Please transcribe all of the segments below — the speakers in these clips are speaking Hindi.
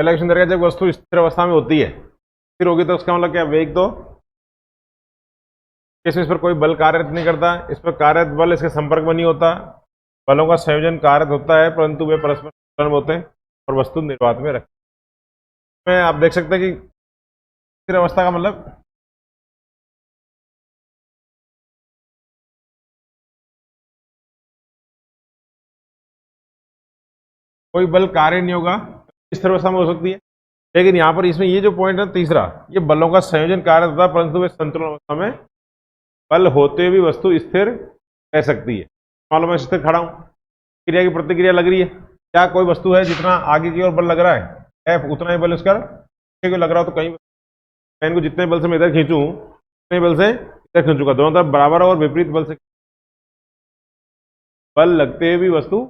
पहला क्वेश्चन रहेगा जब वस्तु स्थिर अवस्था में होती है, स्थिर होगी तो उसका मतलब क्या, वेग तो इस पर कोई बल कार्य नहीं करता, इस पर कार्य बल इसके संपर्क में नहीं होता, बलों का संयोजन कार्य होता है परंतु वे परस्पर संतुलन होते हैं और वस्तु निर्वात में रखते हैं। आप देख सकते हैं कि स्थिर अवस्था का मतलब कोई बल कार्य नहीं होगा, स्थिर अवस्था में हो सकती है। लेकिन यहाँ पर इसमें ये जो पॉइंट है तीसरा, ये बलों का संयोजन कार्य होता है परंतु वे संतुलन अवस्था में बल होते हुए भी वस्तु स्थिर रह सकती है। मान लो मैं स्थिर खड़ा हूं, क्रिया की प्रतिक्रिया लग रही है, क्या कोई वस्तु है जितना आगे की ओर बल लग रहा है एफ उतना ही बल उसका लग रहा हो, तो कहीं मैं इनको जितने बल से मैं इधर खींचूं उतने बल से इधर खींचूंगा, दोनों तरफ बराबर और विपरीत बल से बल लगते हुए भी वस्तु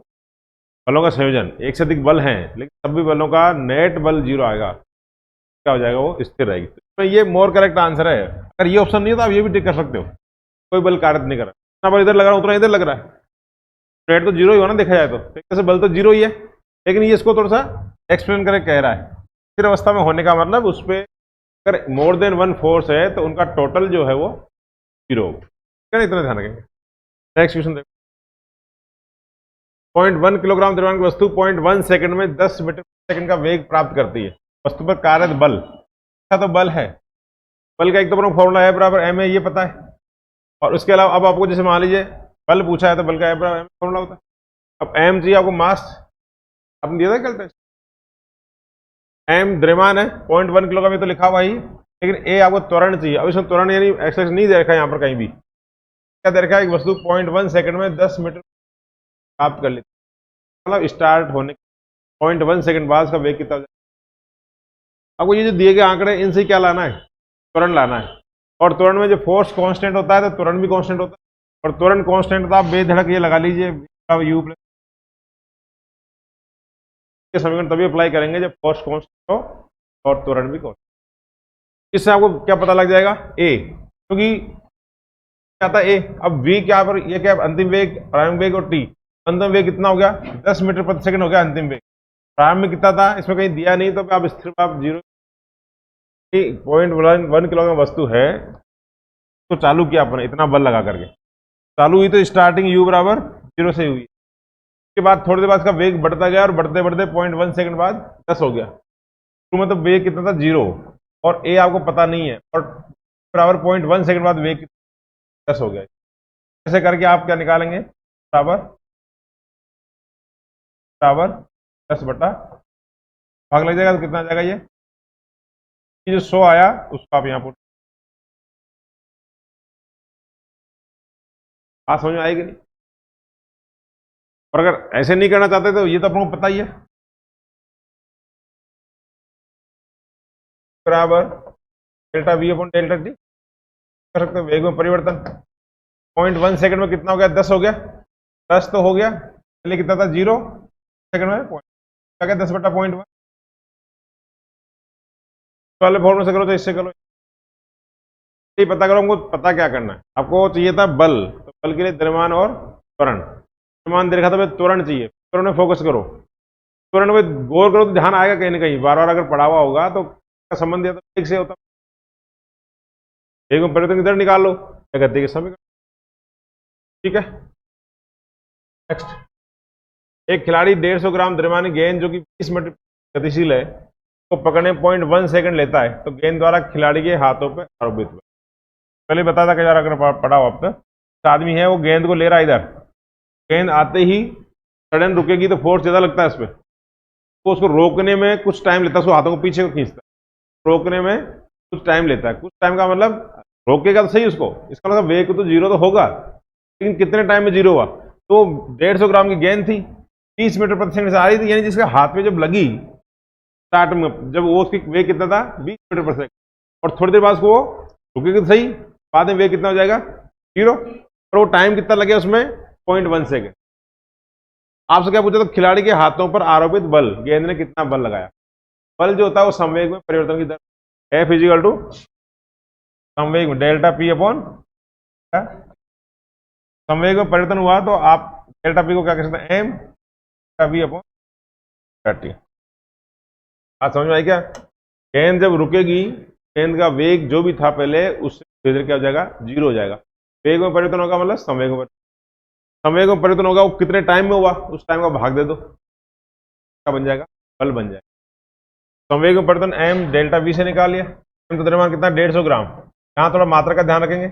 बलों का संयोजन, एक से अधिक बल हैं लेकिन सभी बलों का नेट बल 0 आएगा, क्या हो जाएगा, वो स्थिर रहेगी। तो ये मोर करेक्ट आंसर है। अगर ये ऑप्शन नहीं है तो आप ये भी टिक कर सकते हो, कोई बल कार्य नहीं कर रहा, जितना बल इधर लग रहा है उतना इधर लग रहा है, नेट तो 0 ही होना देखा जाए तो, जैसे बल तो 0 ही है, लेकिन ये इसको थोड़ा सा एक्सप्लेन करके कह रहा है। स्थिर अवस्था में होने का मतलब उस पर अगर मोर देन वन फोर्स है तो उनका टोटल जो है वो 0 होगा, इतना ध्यान रखेंगे। नेक्स्ट क्वेश्चन देखो, 0.1 किलोग्राम द्रव्यमान की वस्तु 0.1 सेकंड में 10 मीटर प्रति सेकंड का वेग प्राप्त करती है, वस्तु पर कार्यरत बल, अच्छा तो बल है, बल का एक तो फॉर्मूला है बराबर एम है, ये पता है, और उसके अलावा अब आपको जैसे मान लीजिए बल पूछा है तो बल का है बराबर एम फॉर्मूला होता है। अब एम चाहिए आपको मास, आपने दिया था कल टेस्ट, एम द्रव्यमान है 0.1 किलोग्राम, ये तो लिखा हुआ ही, लेकिन ए आपको त्वरण चाहिए। अब इसमें त्वरण यानी एक्सरसाइज नहीं दे रखा है यहाँ पर कहीं भी, क्या दे रखा है, एक वस्तु 0.1 सेकंड में 10 मीटर प्राप्त कर लेती है, मतलब स्टार्ट होने 0.1 सेकंड बाद उसका वेग कितना हो जाएगा। आपको ये जो दिए गए आंकड़े इनसे क्या लाना है, त्वरण लाना है, और त्वरण में जो फोर्स कांस्टेंट होता है तो त्वरण भी कांस्टेंट होता है, और त्वरण कांस्टेंट तो आप बेधड़क ये लगा लीजिए यू प्लस, ये समीकरण तभी अप्लाई करेंगे जब फोर्स कांस्टेंट हो और त्वरण भी कांस्टेंट। इससे आपको क्या पता लग जाएगा, ए, क्योंकि क्या था ए, अब वी क्या पर, ये क्या अंतिम वेग, प्रारंभिक वेग, और टी, अंतिम वेग कितना हो गया 10 मीटर प्रति सेकंड हो गया अंतिम वेग, प्रारंभ में कितना था इसमें कहीं दिया नहीं, तो आप स्थिर आप 0.1 किलोग्राम वस्तु है तो चालू किया आपने इतना बल लगा करके, चालू हुई तो स्टार्टिंग यू बराबर 0 से हुई, उसके बाद थोड़ी देर बाद इसका वेग बढ़ता गया और बढ़ते बढ़ते 0.1 सेकंड बाद 10 हो गया, तो मतलब वेग कितना था 0, और ए आपको पता नहीं है, और बराबर 0.1 सेकंड बाद वेग 10 हो गया। ऐसे करके आप क्या निकालेंगे, बराबर बराबर 10 बटा भाग लग जाएगा तो कितना आ जाएगा, ये जो 100 आया उसको आप यहाँ पर, बात समझ में आएगी नहीं। और अगर ऐसे नहीं करना चाहते तो ये तो आपको पता ही है, बराबर delta V upon delta T कर सकते हैं, वेग में परिवर्तन 0.1 सेकंड में कितना हो गया, 10 हो गया, 10 तो हो गया, पहले कितना था 0 सेकंड में क्या क्या 10 बटा 0.1, वाले फॉर्मूले से करो तो इससे करो, ये पता करो, हमको पता क्या करना है, आपको चाहिए था बल, तो बल के लिए द्रव्यमान और त्वरण, द्रव्यमान दे रखा था, त्वरण चाहिए, त्वरण में फोकस करो, त्वरण में गौर करो तो ध्यान आएगा कहीं ना कहीं, बार बार अगर पढ़ा हुआ होगा तो संबंध या तो एक से होता, एक में परिवर्तन इधर निकाल लो या गति के समीकरण, ठीक है। नेक्स्ट, एक खिलाड़ी 150 ग्राम द्रव्यमान गेंद जो कि 20 मीटर गतिशील है को पकड़ने 0.1 सेकंड लेता है, तो गेंद द्वारा खिलाड़ी के हाथों पर आरोपित हुआ, पहले बता था कि यार अगर पढ़ा हो अब तक, आदमी है वो गेंद को ले रहा है इधर, गेंद आते ही सडन रुकेगी तो फोर्स ज्यादा लगता है उस पर, तो उसको रोकने में कुछ टाइम लेता है, उसको हाथों को पीछे को खींचता है, रोकने में कुछ टाइम लेता है, कुछ टाइम का मतलब रोकेगा तो सही उसको, इसका मतलब वेग तो 0 तो होगा, लेकिन कितने टाइम में 0 हुआ, तो 150 ग्राम की गेंद थी 30 मीटर प्रति सेकंड से आ रही थी, यानी जिसके हाथ में जब लगी स्टार्ट में, जब वो उसकी वेग कितना था 20 मीटर प्रति सेकंड, और थोड़ी देर बाद उसको रुकेगी तो सही, बाद में वेग कितना हो जाएगा 0, और वो टाइम कितना लगे उसमें 0.1 सेकंड। आपसे क्या पूछा, तो खिलाड़ी के हाथों पर आरोपित बल, गेंद ने कितना बल लगाया, बल जो होता है वो संवेग में परिवर्तन की दर एफ इजिकल टू संवेग में डेल्टा पी अपॉन, संवेग में परिवर्तन हुआ तो आप डेल्टा पी को क्या कह सकते हैं, M delta V upon T. बात समझ में आई क्या? गेंद जब रुकेगी, गेंद का वेग जो भी था पहले उससे धीरे धीरे क्या हो जाएगा, जीरो हो जाएगा। वेग में परिवर्तन होगा मतलब संवेग में संवेग में परिवर्तन होगा, वो कितने टाइम में हुआ उस टाइम का भाग दे दो, क्या बन जाएगा, बल बन जाएगा। संवेग में परिवर्तन एम डेल्टा वी से निकाल लिया। एम तो द्रव्यमान कितना, 150 ग्राम। यहाँ थोड़ा मात्रा का ध्यान रखेंगे,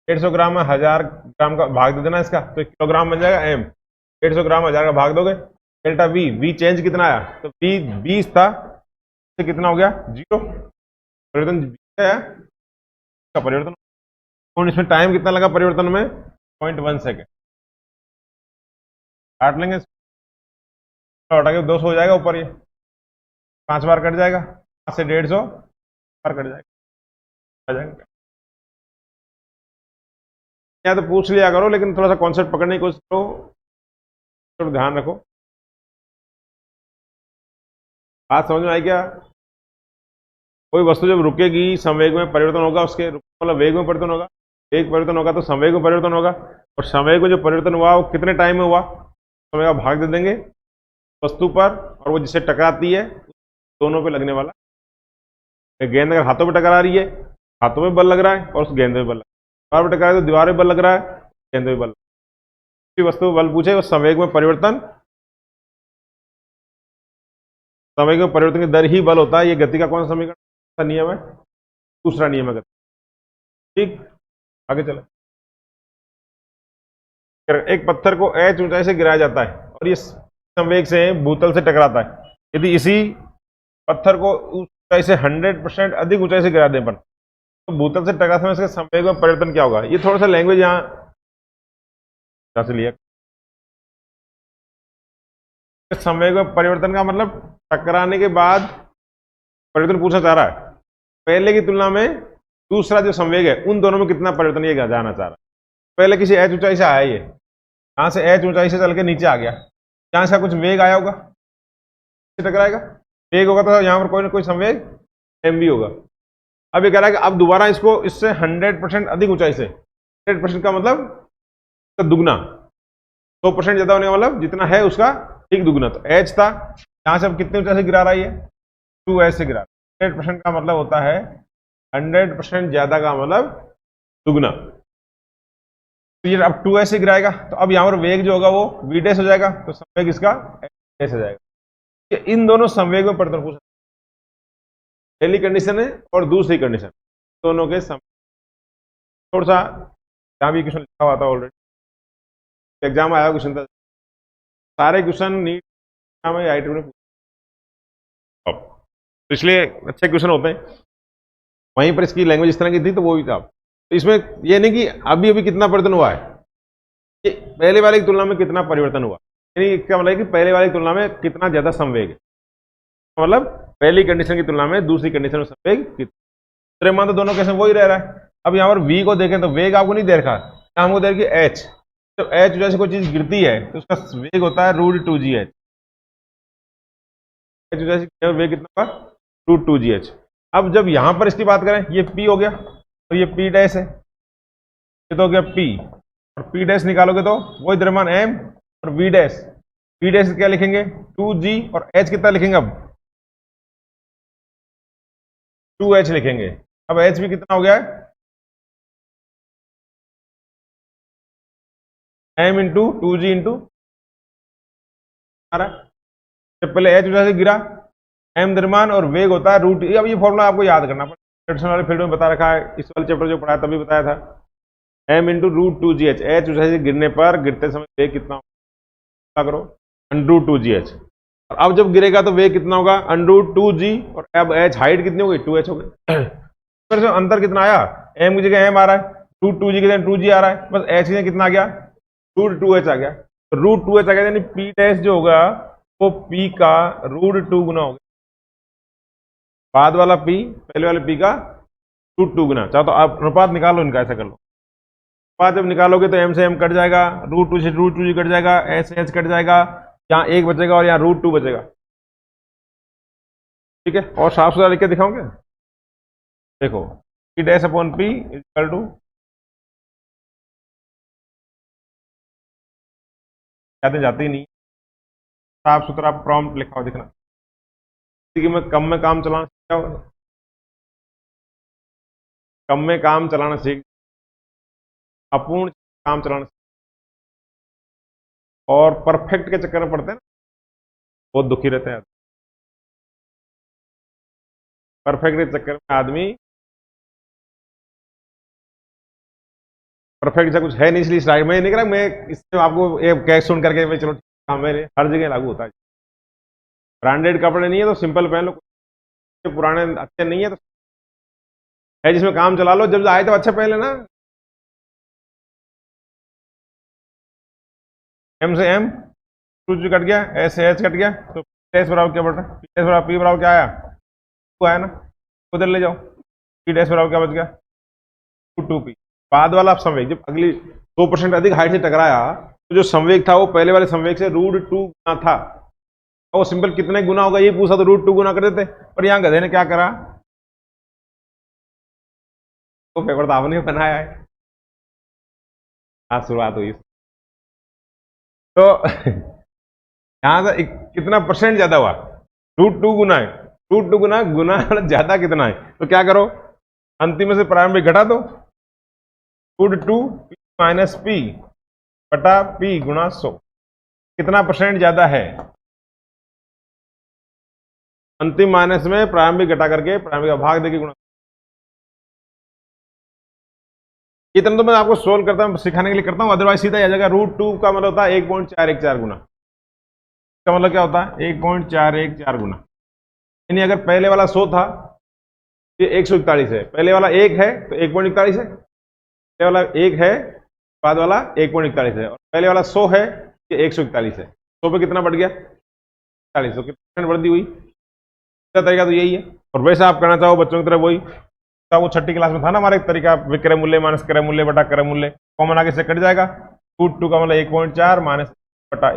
150 ग्राम में 1000 ग्राम का भाग दे देना इसका, तो किलोग्राम बन जाएगा एम। 150 ग्राम 1000 का भाग दोगे, डेल्टा वी, वी चेंज कितना आया, तो वी 20 था, तो कितना हो गया, जीरो। परिवर्तन 20 है का परिवर्तन, और इसमें टाइम कितना लगा परिवर्तन में, 0.1 सेकेंड। काट लेंगे, हटा के 200 हो जाएगा ऊपर, ये 5 बार कट जाएगा, 5 से 150 बार कट जाएगा, आ जाएगा। या तो पूछ लिया करो, लेकिन थोड़ा सा कॉन्सेप्ट पकड़ने की कोशिश करो, तो ध्यान रखो। बात समझ में आई क्या? कोई वस्तु जब रुकेगी, संवेग में परिवर्तन होगा, उसके मतलब वेग में परिवर्तन होगा, वेग परिवर्तन होगा तो संवेग में परिवर्तन होगा, और संवेग में जो परिवर्तन हुआ वो कितने टाइम में हुआ, समय का भाग दे देंगे वस्तु पर, और वो जिससे टकराती है दोनों पे लगने वाला। गेंद अगर हाथों पे टकरा रही है, हाथों में बल लग रहा है, और उस गेंद में बल लग रहा है। दीवार पे टकरा है तो दीवार में बल लग रहा है, गेंद में बल। किसी वस्तु में बल पूछे, उस संवेग में परिवर्तन, संवेग में परिवर्तन की दर ही बल होता है। ये गति का कौन सा समीकरण, नियम है, दूसरा नियम है गति। ठीक, आगे चले। एक पत्थर को h ऊंचाई से गिराया जाता है और ये संवेग से भूतल से टकराता है। यदि इसी पत्थर को ऊंचाई से 100% अधिक ऊंचाई से गिरा दें पर, तो भूतल से टकराते समय इसके संवेग में परिवर्तन क्या होगा। ये थोड़ा सा लैंग्वेज यहाँ से लिया। संवेग में परिवर्तन का मतलब टकराने के बाद परिवर्तन पूछना चाह रहा है, पहले की तुलना में दूसरा जो संवेग है उन दोनों में कितना परिवर्तन ये जानना चाह रहा है। पहले किसी h ऊंचाई से आया, ये यहां से h ऊंचाई से चल के नीचे आ गया, यहां इसका कुछ वेग आया होगा, टकराएगा, वेग होगा तो यहां पर कोई ना कोई संवेग एम भी होगा। अब ये कह रहा है कि अब दोबारा इसको इससे 100% अधिक ऊंचाई से, 100% का मतलब तो दुगना, 100% ज्यादा होने का मतलब जितना है उसका ठीक दुगना। तो h था, यहां से अब कितने ऊंचाई से गिरा रहा है, ये 2h से गिरा। 100% का मतलब होता है 100% ज्यादा का मतलब दुगना। तो ये अब 2h से गिराएगा, तो अब यहां पर वेग जो होगा वो v डैश हो जाएगा, तो संवेग इसका h हो जाएगा। इन दोनों संवेग में परिवर्तन पूछा, पहली कंडीशन है और दूसरी कंडीशन, दोनों के संवेग। थोड़ा सा जहां भी क्वेश्चन लिखा हुआ था ऑलरेडी, एग्जाम आया क्वेश्चन था, सारे क्वेश्चन नीट में आईटी में, तो इसलिए अच्छे क्वेश्चन होते हैं। वहीं पर इसकी लैंग्वेज इस तरह की थी तो वो भी था। तो इसमें ये नहीं कि अभी अभी कितना परिवर्तन हुआ है, कि पहले वाले की तुलना में कितना परिवर्तन हुआ, यानी क्या मतलब कि पहले वाले की तुलना में कितना ज्यादा संवेग है, मतलब पहली कंडीशन की तुलना में दूसरी कंडीशन में संवेग कितना। मान तो दोनों कैसे वही रह रहा है। अब यहाँ पर v को देखें तो वेग आपको नहीं दे रखा, हमको दे रखी h। तो h जैसे कोई चीज गिरती है तो उसका वेग होता है √2gh। h जैसे वेग कितना होगा, √2gh। अब जब यहां पर इसकी बात करें, ये p हो गया और ये p डैश है, ये तो हो गया p, और p डैश निकालोगे तो वही द्रव्यमान m और v डैश, v डैश क्या लिखेंगे 2g, और h कितना लिखेंगे अब 2h लिखेंगे। अब h भी कितना हो गया है m इंटू 2g इंटू, पहले h ऊंचाई से गिरा, m द्रव्यमान और वेग होता है रूट। अब ये फॉर्मूला आपको याद करना पड़ेगा, ट्रेडिशनल वाले फील्ड में बता रखा है, इस वाले चैप्टर जो पढ़ाया तभी बताया था। m इंटू √2gh, h ऊंचाई से गिरने पर गिरते समय वेग कितना होगा करो, √2gh। और अब जब गिरेगा तो वेग कितना होगा √2g, और अब h हाइट कितनी होगी 2h हो गई। फिर से अंतर कितना आया, m की जगह m आ रहा है, √2g की जगह 2g आ रहा है, बस h की जगह कितना आ गया √2h आ गया। तो √2h आ गया, यानी p डैश जो होगा वो p का √2 गुना होगा, बाद वाला p पहले वाले p का √2 गुना। चाहो तो आप अनुपात निकालो इनका, ऐसा कर लो। अनुपात जब निकालोगे तो m से m कट जाएगा, √2 से √2g कट जाएगा, h से h कट जाएगा, यहाँ 1 बचेगा और यहाँ √2 बचेगा। ठीक है, और साफ सुथरा लिख के दिखाओगे, देखो p dash upon p equal to, कहते जाती नहीं, साफ सुथरा प्रॉम्प्ट लिखा हुआ दिखना, कि मैं कम में काम चलाना सीख जाऊँ, कम में काम चलाना सीख, अपूर्ण काम चलाना, और परफेक्ट के चक्कर में पड़ते हैं ना, बहुत दुखी रहते हैं। परफेक्ट के चक्कर में आदमी, परफेक्ट जैसा कुछ है नहीं, इसलिए स्लाइड में नहीं करा मैं, इससे आपको एक कैश सुन करके मैं, चलो हाँ, मेरे हर जगह लागू होता है। ब्रांडेड कपड़े नहीं है तो सिंपल पहन लो, पुराने अच्छे नहीं है तो है जिसमें काम चला लो, जब आए तो अच्छे पहन लेना। एम से एम, टू कट गया, एस से एच कट गया, तो एस बराबर क्या बढ़ रहा है, एस बराबर पी बराबर क्या आया, वो आया ना, उधर ले जाओ, पी डैश बराबर क्या बच गया, टू पी। बाद वाला संवेग जब अगली 2% अधिक हाइट से टकराया, तो जो संवेग था वो पहले वाले संवेग से √2 गुना था, वो सिंपल कितने गुना होगा ये पूछा तो √2 गुना कर देते, पर यहां गधे ने क्या करा, तो पेपर तो आपने बनाया है। आज शुरुआत हुई तो यहां से कितना परसेंट ज्यादा हुआ, √2 गुना है, √2 गुना गुना ज्यादा कितना है, तो क्या करो, अंतिम में से प्रारंभिक घटा दो, √2 माइनस पी बटा पी गुना 100, कितना परसेंट ज्यादा है, अंतिम माइनस में प्रारंभिक घटा करके प्रारंभिक का भाग देके गुणा। इतना तो मैं आपको सोल्व करता हूं, सिखाने के लिए करता हूं, अदरवाइज सीधा आ जाएगा, √2 का मतलब होता है 1.414 गुना, इसका मतलब क्या होता है 1.414 गुना, यानी अगर पहले वाला 100 था, ये 141 है, पहले वाला 1 है तो 1.41 है, पहले वाला 1 है, बाद वाला 1.41 है, और पहले वाला 100 है, ये 141 है, 100 पे कितना बढ़ गया 40, तो कितना वृद्धि हुई, इसका तरीका तो यही है। और वैसे आप करना चाहो बच्चों की तरफ वही, वो छठी क्लास में था ना हमारा एक तरीका, विक्रय मूल्य माइनस क्रय मूल्य बटा क्रय मूल्य, कॉमन आगे से कट जाएगा, √2 का मतलब 1.4 माइनस बटा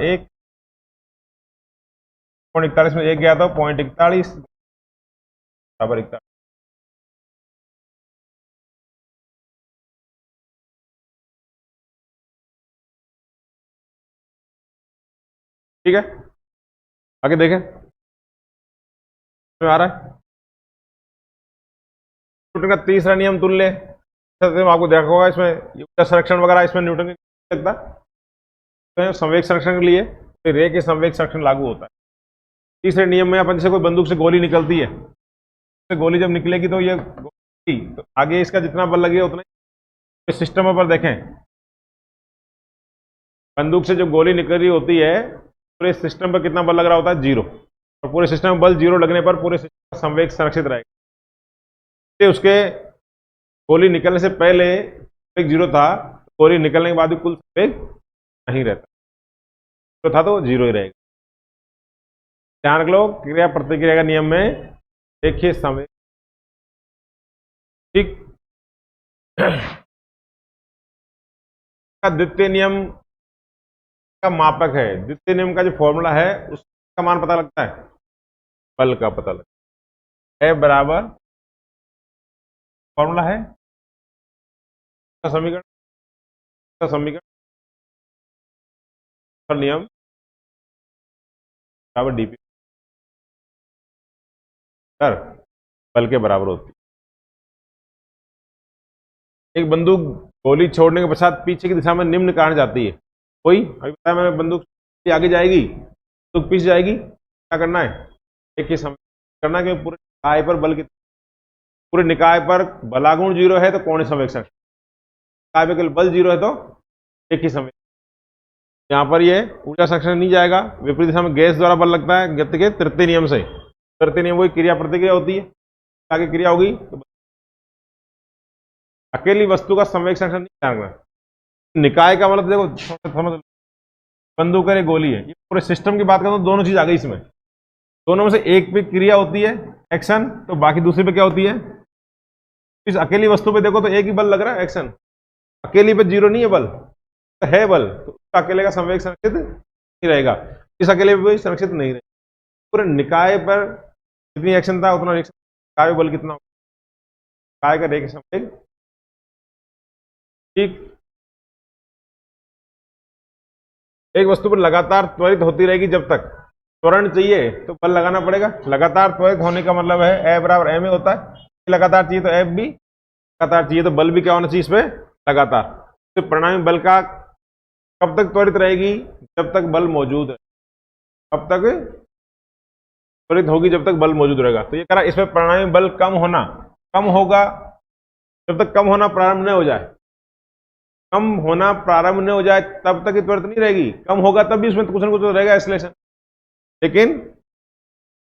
1.41 में 1 गया तो 0.41 बराबर 41। ठीक है, आगे देखें आ रहा है न्यूटन का तीसरा नियम तुल्य, आपको देखा होगा इसमें संरक्षण वगैरह, इसमें न्यूटन का लगता है, संवेग संरक्षण के लिए फिर रे के संवेग संरक्षण लागू होता है। तीसरे नियम में अपन जैसे कोई बंदूक से गोली निकलती है, तो गोली जब निकलेगी तो ये तो आगे इसका जितना बल लगेगा उतना ही, सिस्टम पर देखें, बंदूक से जब गोली निकल रही होती है पूरे सिस्टम पर कितना बल लग रहा होता है 0, और पूरे सिस्टम में बल 0 लगने पर पूरे सिस्टम का संवेग संरक्षित रहेगा। उसके गोली निकलने से पहले संवेग 0 था, गोली निकलने के बाद भी कुल संवेग नहीं रहता, तो था तो 0 ही रहेगा। ध्यान रख लो, क्रिया प्रतिक्रिया का नियम में देखिए संवेग, ठीक, का द्वितीय नियम का मापक है, द्वितीय नियम का जो फॉर्मूला है उसका मान पता लगता है, बल का पता लगता है, बराबर फॉर्मूला है समीकरण, नियम बराबर डीपी सर बल के बराबर होती है। एक बंदूक गोली छोड़ने के पश्चात पीछे की दिशा में निम्न कारण जाती है, कोई अभी बताया मैंने, बंदूक आगे जाएगी तो पीछे जाएगी, क्या करना है, एक ही समय करना है कि पूरे निकाय पर बल कितना, पूरे निकाय पर बलागुण 0 है तो कोणीय संवेग संरक्षण, निकाय पर केवल बल 0 है तो एक ही समय, यहां पर ये ऊर्जा संरक्षण नहीं जाएगा, विपरीत दिशा में गैस द्वारा बल लगता है गति के तृतीय नियम से, तृतीय नियम वही क्रिया प्रतिक्रिया होती है, आगे क्रिया होगी तो अकेली वस्तु का संवेग संरक्षण नहीं जाएगा, निकाय का मतलब देखो समझ, बंदूक है गोली है, ये पूरे सिस्टम की बात करूं तो दोनों चीज आ गई इसमें, दोनों में से एक पे क्रिया होती है एक्शन, तो बाकी दूसरी पे क्या होती है, इस अकेली वस्तु पे देखो तो एक ही बल लग रहा है एक्शन, अकेली पे 0 नहीं है बल, तो है बल, तो उसका अकेले का संवेग संरक्षित नहीं रहेगा, इस अकेले पे भी संरक्षित नहीं रहेगा, पूरे निकाय पर जितनी एक्शन था उतना रिएक्शन, निकाय बल कितना, निकाय का रेखीय संवेग, ठीक, एक वस्तु पर लगातार त्वरित होती रहेगी जब तक त्वरण चाहिए तो बल लगाना पड़ेगा। लगातार त्वरित होने का मतलब है ए बराबर एम ए होता है। लगातार चाहिए तो एफ भी लगातार चाहिए, तो बल भी क्या होना चाहिए इस पे लगातार। तो परिणामी बल का कब तक त्वरित रहेगी, जब तक बल मौजूद है। कब तक त्वरित होगी, जब तक बल मौजूद रहेगा। तो ये कह रहा है इसमें परिणामी बल कम होगा जब तक कम होना प्रारंभ न हो जाए। कम होना प्रारंभ न हो जाए तब तक ये त्वरित नहीं रहेगी। कम होगा तब भी उसमें कुछ ना कुछ तो रहेगा एक्सेलरेशन। लेकिन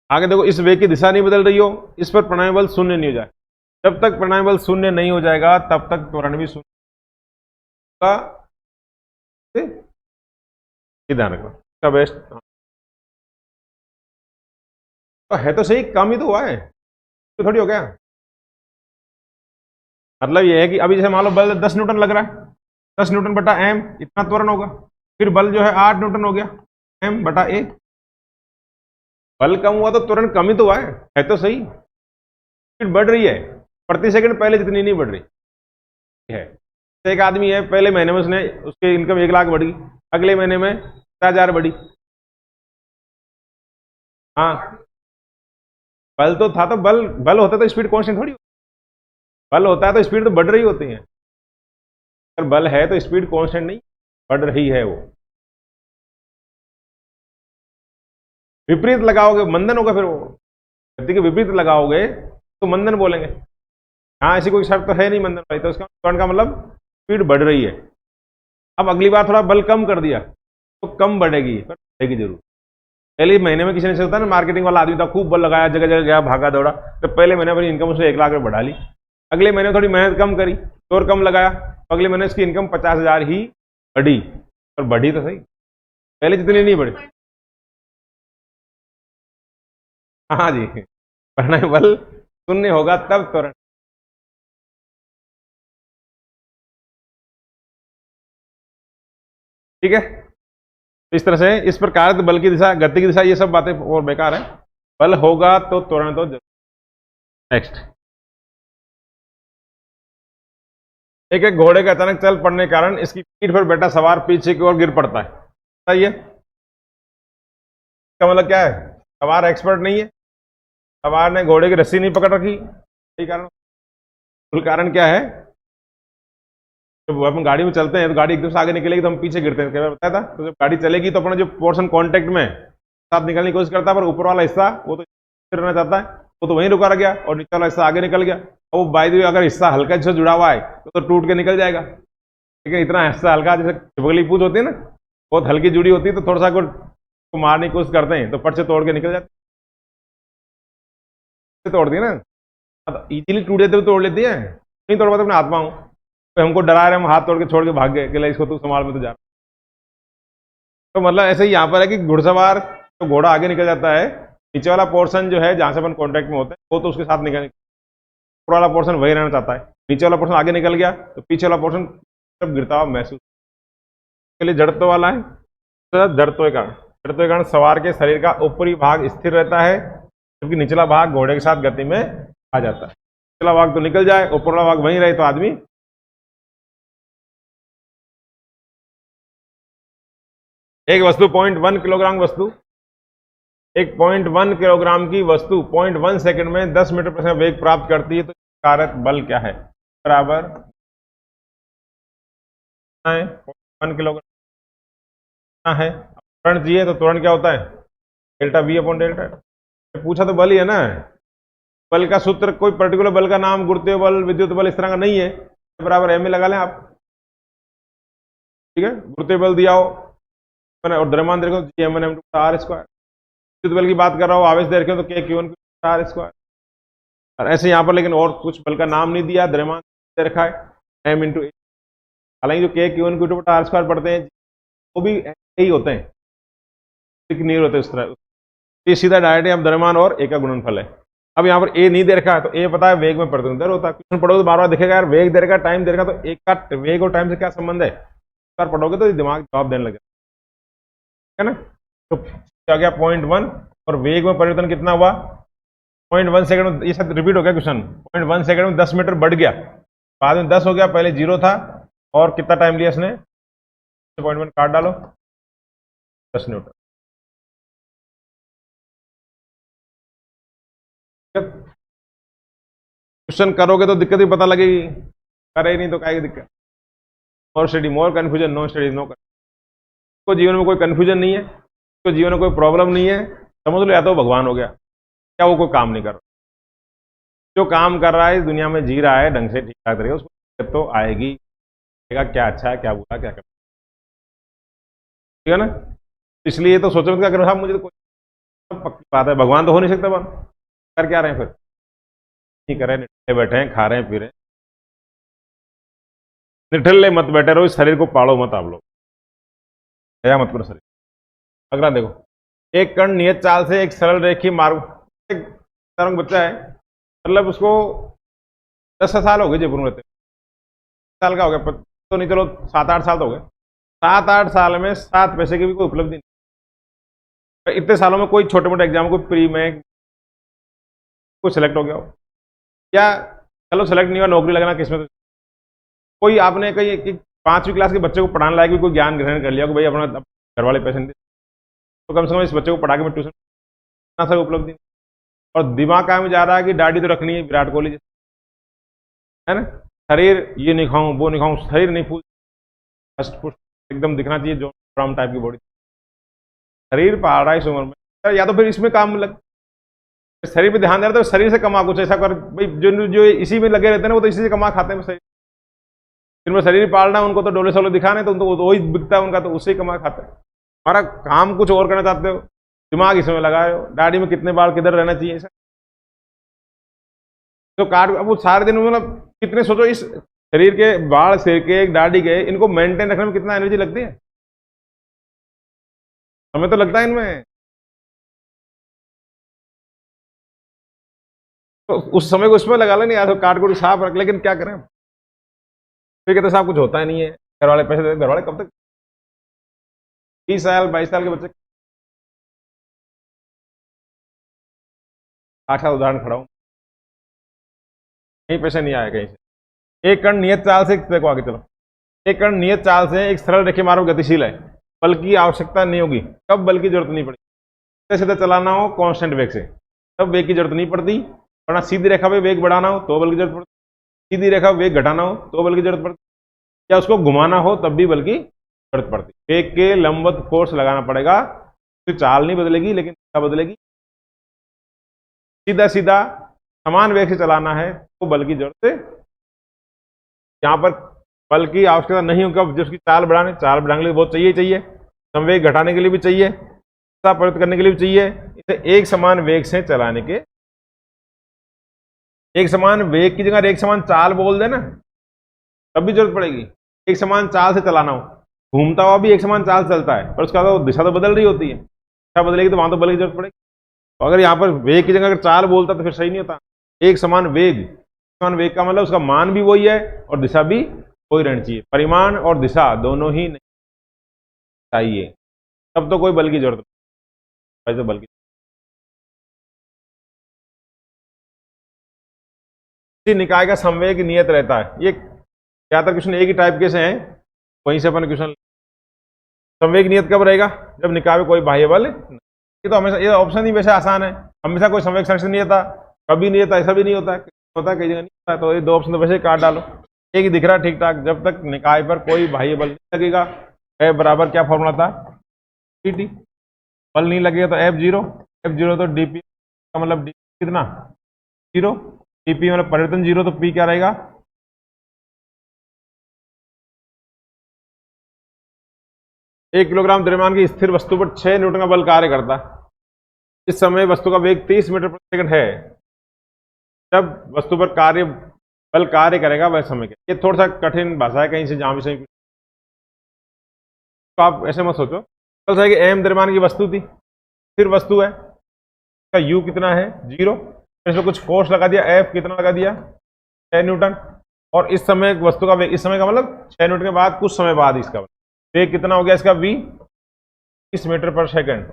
आगे देखो, इस वेग की दिशा नहीं बदल रही हो, इस पर परिणामी बल शून्य नहीं हो जाए। जब तक परिणामी बल शून्य नहीं हो जाएगा तब तक त्वरण भी शून्य होगा। ध्यान रखो इसका बेस्ट। तो है तो सही, कम ही तो हुआ है, तो थोड़ी हो गया। मतलब ये है कि अभी जैसे मान लो बल 10 न्यूटन लग रहा है, 10 न्यूटन बटा एम इतना त्वरण होगा। फिर बल जो है 8 न्यूटन हो गया, एम बटा ए। बल कम हुआ तो त्वरण कम ही तो हुआ है तो सही। स्पीड बढ़ रही है, प्रति सेकंड पहले जितनी नहीं बढ़ रही है। एक आदमी है, पहले महीने में उसने उसकी इनकम 1 लाख बढ़ी, अगले महीने में 50,000 बढ़ी। हाँ, बल तो था, तो बल बल होता तो स्पीड कांस्टेंट थोड़ी। बल होता है तो स्पीड तो बढ़ रही होती है। अगर बल है तो स्पीड कांस्टेंट नहीं, बढ़ रही है वो। विपरीत लगाओगे मंदन होगा, फिर वो गति के विपरीत लगाओगे तो मंदन बोलेंगे। हाँ, ऐसी कोई शर्त तो है नहीं मंदन भाई, तो उसका त्वरण का मतलब स्पीड बढ़ रही है। अब अगली बार थोड़ा बल कम कर दिया तो कम बढ़ेगी, पर बढ़ेगी जरूर। पहले महीने में किसी ने होता है ना, मार्केटिंग वाला आदमी था, खूब बल लगाया, जगह जगह गया, भागा दौड़ा, तो पहले महीने अपनी इनकम उसने 1 लाख में बढ़ा ली। अगले महीने थोड़ी मेहनत कम करी, और कम लगाया, तो अगले महीने उसकी इनकम 50,000 ही बढ़ी। पर बढ़ी तो सही, पहले जितनी नहीं बढ़ी। हाँ जी, परिणामी बल शून्य होगा तब त्वरण। ठीक है, तो इस तरह से इस प्रकार तो बल की दिशा, गति की दिशा, ये सब बातें और बेकार है। बल होगा तो त्वरण तो। नेक्स्ट, एक एक घोड़े के अचानक चल पड़ने के कारण इसकी पीठ पर बैठा सवार पीछे की ओर गिर पड़ता है। सही है, इसका मतलब क्या है, सवार एक्सपर्ट नहीं है, सवार ने घोड़े की रस्सी नहीं पकड़ रखी। यही कारण, कुल कारण क्या है, जब अपन गाड़ी में चलते हैं तो गाड़ी एकदम से आगे निकलेगी तो हम पीछे गिरते हैं। क्या बताया था, तो जब गाड़ी चलेगी तो अपना जो पोर्शन कांटेक्ट में साथ निकलने की कोशिश करता है, पर ऊपर वाला हिस्सा वो तो रहना चाहता है, वो तो वहीं रुका रह गया और नीचे वाला हिस्सा आगे निकल गया। और वो बाय द वे अगर हिस्सा हल्का जिससे जुड़ा हुआ है तो टूट के निकल जाएगा। लेकिन इतना हिस्सा हल्का, जैसे चिपकली पूछ होती है ना, बहुत हल्की जुड़ी होती है, तो थोड़ा सा को मारने की कोशिश करते हैं तो पट से तोड़ के निकल जाते, तोड़ दिए ना। इजीली टूट जाते तोड़ लेती है, नहीं तोड़ पाते, अपने आत्मा हूं, तो हमको डरा रहे, हम हाथ तोड़ के छोड़ के भाग गए कि इसको तू संभाल में तो जा। तो मतलब ऐसे ही यहाँ पर है कि घुड़सवार तो घोड़ा आगे निकल जाता है, नीचे वाला पोर्शन जो है जहां से अपन कॉन्टेक्ट में होते हैं वो तो उसके साथ निकल, ऊपर वाला पोर्शन वही रहना चाहता है। नीचे वाला पोर्शन आगे निकल गया तो पीछे वाला पोर्शन जब गिरता हुआ महसूस के लिए जड़त्व वाला है। तो जड़त्व के कारण सवार के शरीर का ऊपरी भाग स्थिर रहता है, जबकि निचला भाग घोड़े के साथ गति में आ जाता है। निचला भाग तो निकल जाए, ऊपर वाला भाग वहीं रहे तो आदमी। एक वस्तु 0.1 किलोग्राम वस्तु, एक 0.1 किलोग्राम की वस्तु 0.1 सेकंड में 10 मीटर प्रति सेकंड वेग प्राप्त करती है, तो कारक बल क्या है, बराबर 1 किलोग्राम है। त्वरण चाहिए तो त्वरण क्या होता है, डेल्टा वी अपॉन डेल्टा। पूछा तो बल ही है ना, बल का सूत्र कोई पर्टिकुलर बल का नाम, गुरुत्वीय बल, विद्युत बल, इस तरह का नहीं है, बराबर एम ए लगा लें आप। ठीक है, गुरुत्वीय बल दिया हो और द्रव्यमान देखो G m1 m2 are square. विद्युत बल की बात कर रहा हो, आवेश दे रखे हो तो K Q1 आर स्क्वायर। और ऐसे यहाँ पर लेकिन और कुछ बल का नाम नहीं दिया, द्रव्यमान दे रखा है m इंटू ए। हालांकि जो K Q1 Q2 are square पढ़ते हैं वो भी यही होते हैं, नहीं होते उस तरह। ये सीधा डायरेक्ट है, अब द्रव्यमान और ए का गुणनफल है। अब यहाँ पर ए नहीं दे रखा है तो ए पता है वेग में प्रतिनिधि दर होता है। क्वेश्चन पढ़ोगे तो बार बार दिखेगा यार वेग दे रखा, टाइम दे रखा, तो एक का वेग और टाइम से क्या संबंध है, बार पढ़ोगे तो दिमाग जवाब देने लगेगा, है ना। तो क्या गया 0.1, और वेग में परिवर्तन कितना हुआ 0.1 सेकंड में। ये सब रिपीट हो गया क्वेश्चन, 0.1 सेकंड में 10 मीटर बढ़ गया, बाद में 10 हो गया, पहले 0 था, और कितना टाइम लिया इसने, 0.1 काट डालो, 10 न्यूटन। क्वेश्चन करोगे तो दिक्कत ही पता लगेगी, करे नहीं तो क्या दिक्कत। और study more confusion, no study no. को जीवन में कोई कन्फ्यूजन नहीं है, तो जीवन में कोई प्रॉब्लम नहीं है, समझ लो या तो भगवान हो गया, क्या वो कोई काम नहीं कर रहा। जो काम कर रहा है इस दुनिया में, जी रहा है ढंग से, ठीक ठाक तरीके, उसको तो आएगी, क्या अच्छा है क्या बुरा क्या करना, ठीक है ना। इसलिए तो सोचो क्या करो साहब, मुझे तो कोई पक्की बात है, भगवान तो हो नहीं सकता, कर क्या रहे हैं फिर, नहीं कर रहे, निठल्ले बैठे हैं, खा रहे हैं पी रहे हैं। निठल्ले मत बैठे रहो, इस शरीर को पाड़ो मत आप लोग, दया मत करो शरीर। अगला देखो, एक कण नियत चाल से एक सरल रेखी मार्ग, एक तरंग बच्चा है, मतलब उसको 10 साल हो गए जयपुर में रहते, साल का हो गया तो नहीं, चलो 7-8 साल तो हो गए, 7-8 साल में 7 पैसे की भी कोई उपलब्धि नहीं। इतने सालों में कोई छोटे मोटे एग्जाम, कोई प्री में कोई सेलेक्ट हो गया हो, या चलो सेलेक्ट नहीं हुआ, नौकरी लगना किस्मत, कोई आपने कहीं 5वीं क्लास के बच्चे को पढ़ाने लायक भी कोई ज्ञान ग्रहण कर लिया कि भाई अपना घर वाले पैसे नहीं दे, तो कम से कम इस बच्चे को पढ़ा के मैं ट्यूशन, इतना सा उपलब्धि। और दिमाग क्या में जा रहा है कि दाढ़ी तो रखनी है विराट कोहली जैसे, है ना, शरीर ये नहीं खाऊं वो नहीं खाऊं, शरीर नहीं फूल, फर्स्ट पुष्ट एकदम दिखना चाहिए जो फ्रॉम टाइप की बॉडी, शरीर पाल रहा है इस उम्र में, या तो फिर इसमें काम लग, शरीर पे ध्यान दे रहा है तो शरीर से कमा कुछ ऐसा कर भाई, जो जो इसी में लगे रहते हैं ना वो तो इसी से कमा खाते हैं शरीर, जिनमें शरीर पालना उनको तो डोले सोले दिखाने, तो उनको वही बिकता है उनका, तो उससे ही कमा खाते हैं। हमारा काम कुछ और करना चाहते हो, दिमाग इसमें लगाए हो, दाढ़ी में कितने बाल किधर रहना चाहिए, ऐसा तो काट, अब वो सारे दिन मतलब कितने, सोचो इस शरीर के बाल, सिर के, दाढ़ी के, इनको मेंटेन रखने में कितना एनर्जी लगती है, हमें तो लगता है इनमें, तो उस समय को उसमें लगा लें, यार तो काट को साफ रख, लेकिन क्या करें, फिर कहते साहब कुछ होता ही नहीं है, घर वाले पैसे देते, घर वाले कब तक, 20 साल 22 साल के बच्चे, 8 साल उदाहरण खड़ा हूं, कहीं पैसे नहीं आए कहीं से। एक कण नियत चाल से, देखो आगे चलो, एक कण नियत चाल से एक सरल रेखे मार्ग गतिशील है, बल की आवश्यकता नहीं होगी, कब बल की जरूरत नहीं पड़ेगी, सीधा चलाना हो कांस्टेंट वेग से तब वेग की जरूरत नहीं पड़ती, वरना सीधी रेखा पे वेग बढ़ाना हो तो बल की जरूरत पड़ती, सीधी रेखा वेग घटाना हो तो बल की जरूरत पड़ती, या उसको घुमाना हो तब भी बल की जरूरत पड़ती। वेग के लंबवत फोर्स लगाना पड़ेगा, तो चाल नहीं बदलेगी लेकिन दिशा बदलेगी, सीधा सीधा समान वेग से चलाना है तो बल की जरूरत है, यहाँ पर बल की आवश्यकता नहीं होगी, जब उसकी चाल बढ़ाने के लिए बहुत चाहिए, संवेग घटाने के लिए भी चाहिए, दिशा परिवर्तित करने के लिए भी चाहिए, इसे एक समान वेग से चलाने के, एक समान वेग की जगह एक समान चाल बोल देना तब भी जरूरत पड़ेगी, एक समान चाल से चलाना हो, घूमता हुआ भी एक समान चाल चलता है पर उसका तो दिशा तो बदल रही होती है, दिशा बदलेगी तो वहां तो बल की जरूरत पड़ेगी, तो अगर यहाँ पर वेग की जगह अगर चाल बोलता तो फिर सही नहीं होता, एक समान वेग का मतलब उसका मान भी वही है और दिशा भी वही रहनी चाहिए, परिमाण और दिशा दोनों ही नहीं चाहिए, तब तो कोई बल की जरूरत नहीं, तो बल की निकाय का संवेग नियत रहता है, ये ज्यादातर क्वेश्चन एक ही टाइप के से हैं, वहीं से अपन क्वेश्चन, संवेग नियत कब रहेगा, जब निकाय में कोई बाह्य बल, ये तो हमेशा, ये ऑप्शन ही वैसे आसान है, हमेशा कोई संवेग संरक्षण नहीं होता, कभी नहीं होता, ऐसा भी नहीं होता है, कई जगह नहीं होता, तो ये 2 ऑप्शन तो वैसे ही काट डालो, एक ही दिख रहा ठीक ठाक, जब तक निकाय पर कोई बाह्य बल नहीं लगेगा, F बराबर क्या फॉर्मूला था, dt, बल नहीं लगेगा तो F0 तो dp का मतलब डी कितना 0, dp मतलब परिवर्तन 0, तो p क्या रहेगा, एक किलोग्राम द्रव्यमान की स्थिर वस्तु पर 6 न्यूटन का बल कार्य करता है, इस समय वस्तु का वेग 30 मीटर प्रति सेकंड है, जब वस्तु पर बल कार्य करेगा वह समय क्या, ये थोड़ा सा कठिन भाषा है, कहीं से जहां भी सही, तो आप ऐसे मत सोचो, कल तो कि एम द्रव्यमान की वस्तु थी, फिर वस्तु है, इसका यू कितना है 0, फिर इसमें कुछ फोर्स लगा दिया, एफ कितना लगा दिया 6 न्यूटन, और इस समय वस्तु का वेग, इस समय का मतलब 6 न्यूटन के बाद कुछ समय बाद इसका वेग कितना हो गया, इसका v 30 मीटर पर सेकंड,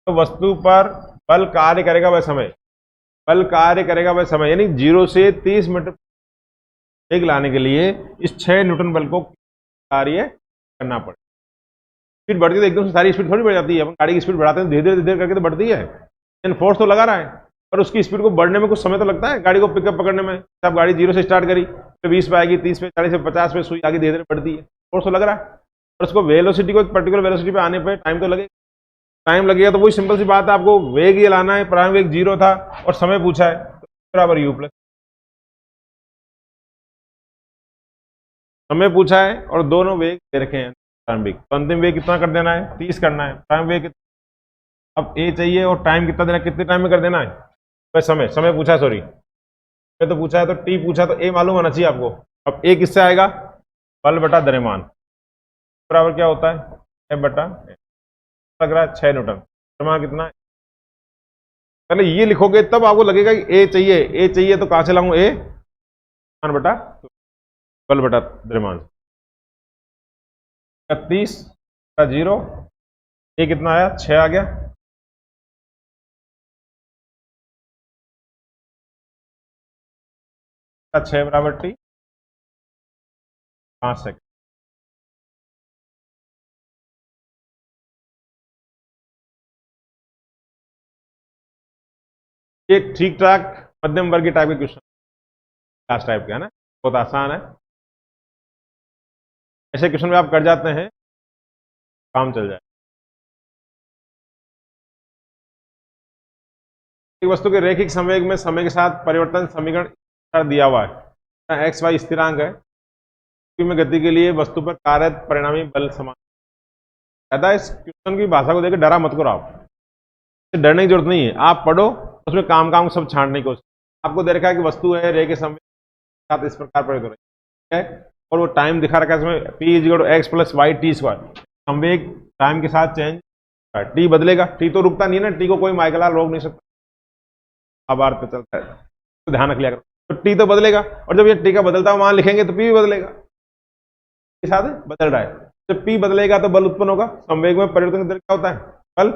तो वस्तु पर बल कार्य करेगा वह समय, बल कार्य करेगा वह समय, यानी 0 से 30 मीटर वेग लाने के लिए इस 6 न्यूटन बल को कार्य करना पड़े, स्पीड बढ़ती है तो एकदम से सारी स्पीड थोड़ी बढ़ जाती है, अपन गाड़ी की स्पीड बढ़ाते हैं धीरे धीरे करके तो बढ़ती है, लेकिन फोर्स तो लगा रहा है, पर उसकी स्पीड को बढ़ने में कुछ समय तो लगता है गाड़ी को पिकअप पकड़ने में। आप गाड़ी 0 से स्टार्ट करी तो 20 पे आएगी, 30 पे, 40 पे, 50 पे सुई आगे धीरे धीरे बढ़ती है, और तो लग रहा है। और उसको वेलोसिटी को एक पर्टिकुलर वेलोसिटी पे आने पे टाइम तो लगेगा। टाइम लगेगा तो वही सिंपल सी बात है, आपको वेग ये लाना है, प्रारंभिक वेग 0 था और समय पूछा है, तो बराबर यू प्लस समय पूछा है और दोनों वेग दे रखे हैं प्रारंभिक, तो अंतिम वेग कितना कर देना है, 30 करना है। प्रारंभिक वेग अब ए चाहिए और टाइम कितना देना, कितने टाइम में कर देना है, तो समय पूछा है, सॉरी तो पूछा है, तो टी पूछा, तो ए मालूम होना चाहिए आपको। अब ए किससे आएगा, बल बटा द्रव्यमान बराबर क्या होता है, एफ बटा लग रहा है 6 न्यूटन। द्रव्यमान कितना है, पहले ये लिखोगे तब आपको लगेगा कि ए चाहिए, ए चाहिए तो कहां से लाऊं, ए मान बटा बल बटा द्रव्यमान। 31 का 0, ए कितना आया, 6 आ गया, 6 बराबर टी 5 सेकंड। ये ठीक ठाक मध्यम वर्ग के टाइप के क्वेश्चन, क्लास टाइप के है ना, बहुत आसान है। ऐसे क्वेश्चन में आप कर जाते हैं, काम चल जाए। एक वस्तु के रैखिक संवेग में समय के साथ परिवर्तन समीकरण दिया हुआ है, एक्स वाई स्थिरांक है, में गति के लिए वस्तु पर कार्यरत परिणामी बल समान। ज्यादा इस क्वेश्चन की भाषा को देखकर डरा मत करो, आप डरने की जरूरत नहीं है, आप पढ़ो उसमें काम काम सब छांटने की कोशिश। आपको दे रखा है कि वस्तु है रे के समय साथ इस प्रकार परिवर्तित हो रही है, और वो टाइम दिखा रखा है इसमें P is equal to X plus Y T square. संवेग टाइम के साथ चेंज, टी बदलेगा, टी तो रुकता नहीं है ना, टी को कोई माइकलाल रोक नहीं सकता, अब आर पे चलता है, तो ध्यान रख लिया करो। तो टी तो बदलेगा, और जब ये टी का बदलता हुआ वहां लिखेंगे तो पी भी बदलेगा, के साथ बदल रहा है। जब पी बदलेगा तो बल उत्पन्न होगा, संवेग में परिवर्तन का दर क्या होता है, बल।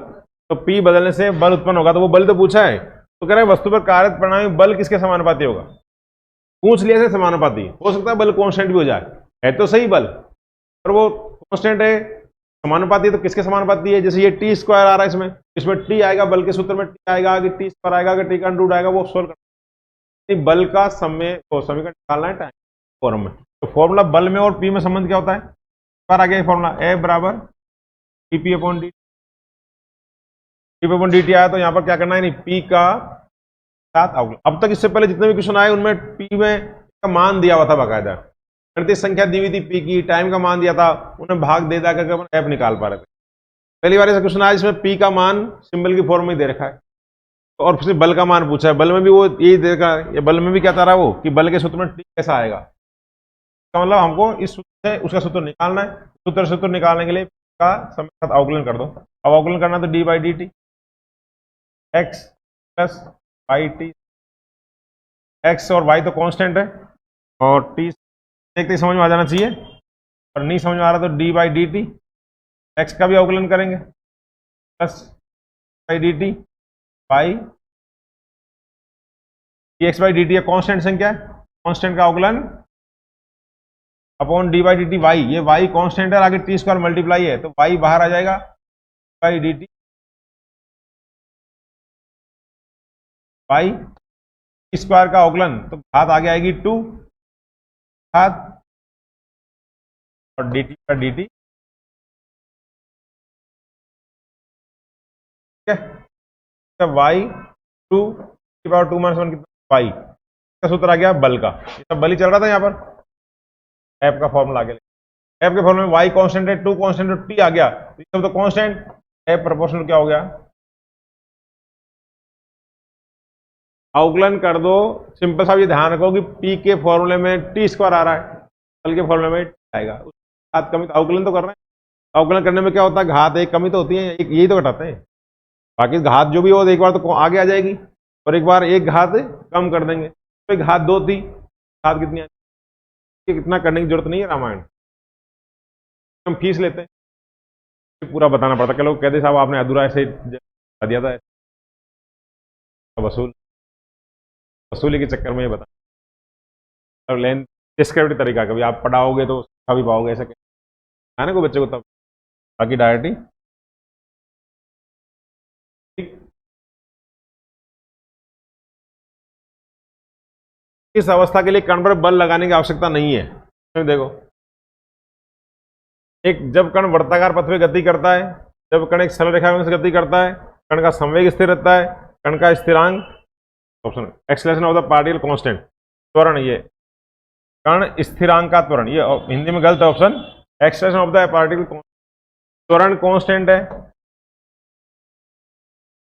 तो पी बदलने से बल उत्पन्न होगा, तो वो बल तो पूछा है, तो कह रहे हैं वस्तु पर कार्यरत परिणामी बल किसके समानुपाती होगा, पूछ लिया से समानुपाती, हो सकता है बल कांस्टेंट भी हो जाए, है तो सही बल, पर वो कांस्टेंट है, समानुपाती तो किसके समानुपाती है, जैसे ये टी स्क्वायर आ रहा है इसमें, इसमें टी आएगा, बल के सूत्र में टी आएगा, आगे टी स्क्वायर आएगा, आगे टी का रूट आएगा, वो सोल्व करना। बल का समय तो समीकरण निकालना है टाइम फॉर्म में, तो फॉर्मूला बल में और पी में संबंध क्या होता है, पर आ गया फॉर्मूला ए बराबर TP upon D, TP upon D T आया, तो यहां पर क्या करना है, नहीं पी का साथ अवकलन। अब तक इससे पहले जितने भी क्वेश्चन आए उनमें पी में का मान दिया हुआ था बाकायदा, गणितीय संख्या दी हुई थी पी की, टाइम का मान दिया था, उन्हें भाग दे करके अपन एफ निकाल पा रहे थे। पहली बार ऐसा क्वेश्चन आया जिसमें पी का मान सिंबल की फॉर्म में दे रखा है, और फिर बल का मान पूछा है, बल में भी वो यही दे रखा है, बल में भी क्या था रहा वो कि बल के सूत्र में टी कैसा आएगा, इसका मतलब हमको इस सूत्र से उसका सूत्र निकालना है, सूत्र निकालने के लिए का समय के साथ अवकलन कर दो। अब अवकलन करना तो D by D T X plus Y T, X और वाई तो कांस्टेंट है, और टी देखते ही समझ में आ जाना चाहिए, और नहीं समझ में आ रहा तो D by D T, X का भी अवकलन करेंगे plus by D T by X by D T, constant संख्या है, कांस्टेंट का अवकलन upon D by D T Y, ये वाई कांस्टेंट है, आगे टी स्क्वायर मल्टीप्लाई है, तो वाई बाहर आ जाएगा, by D T Y square का अवकलन, तो घात आगे आएगी 2 घात और डी टी का डी टी, ठीक है, वाई 2 की पावर 2 माइनस 1 कितना, वाई का सूत्र आ गया बल का, ये सब बल ही चल रहा था यहाँ पर, एफ का फॉर्मूला आ गया, एफ के फॉर्मूले में वाई कांस्टेंट है, 2 कांस्टेंट है, टी आ गया, तो ये सब तो कांस्टेंट, एफ प्रोपोर्शनल क्या हो गया, अवकलन कर दो। सिंपल सा ये ध्यान रखो कि पी के फॉर्मूले में टी स्क्वायर आ रहा है, बल के फॉर्मूले में आएगा, घात कमी, तो अवकलन तो कर रहे हैं, अवकलन करने में क्या होता है, घात एक कमी तो होती है, एक यही तो घटाते हैं, बाकी घात जो भी हो एक बार तो आगे आ जाएगी, और एक बार एक घात कम कर देंगे, तो एक घात 2 थी, घात कितनी आई, कितना करने की जरूरत नहीं है, रामायण हम फीस लेते हैं, पूरा बताना पड़ता है, लोग कहते साहब आपने अधूरा ऐसे दिया था, वसूली के चक्कर में ये बता, और लेन डिस्क्रिप्टिव तरीका कभी आप पढ़ाओगे तो सिखा भी पाओगे, ऐसे है ना कोई बच्चे को, तब बाकी डायरेक्टली इस अवस्था के लिए कण पर बल लगाने की आवश्यकता नहीं है। तो देखो, एक जब कण वर्ताकार पथ पे गति करता है, जब कण एक सरल रेखा से गति करता है, कण का संवेग स्थिर रहता है, कण का स्थिरांक option acceleration of the particle constant, त्वरण, ये कण स्थिरांक का त्वरण, ये हिंदी में गलत है option, acceleration of the particle, त्वरण कांस्टेंट है,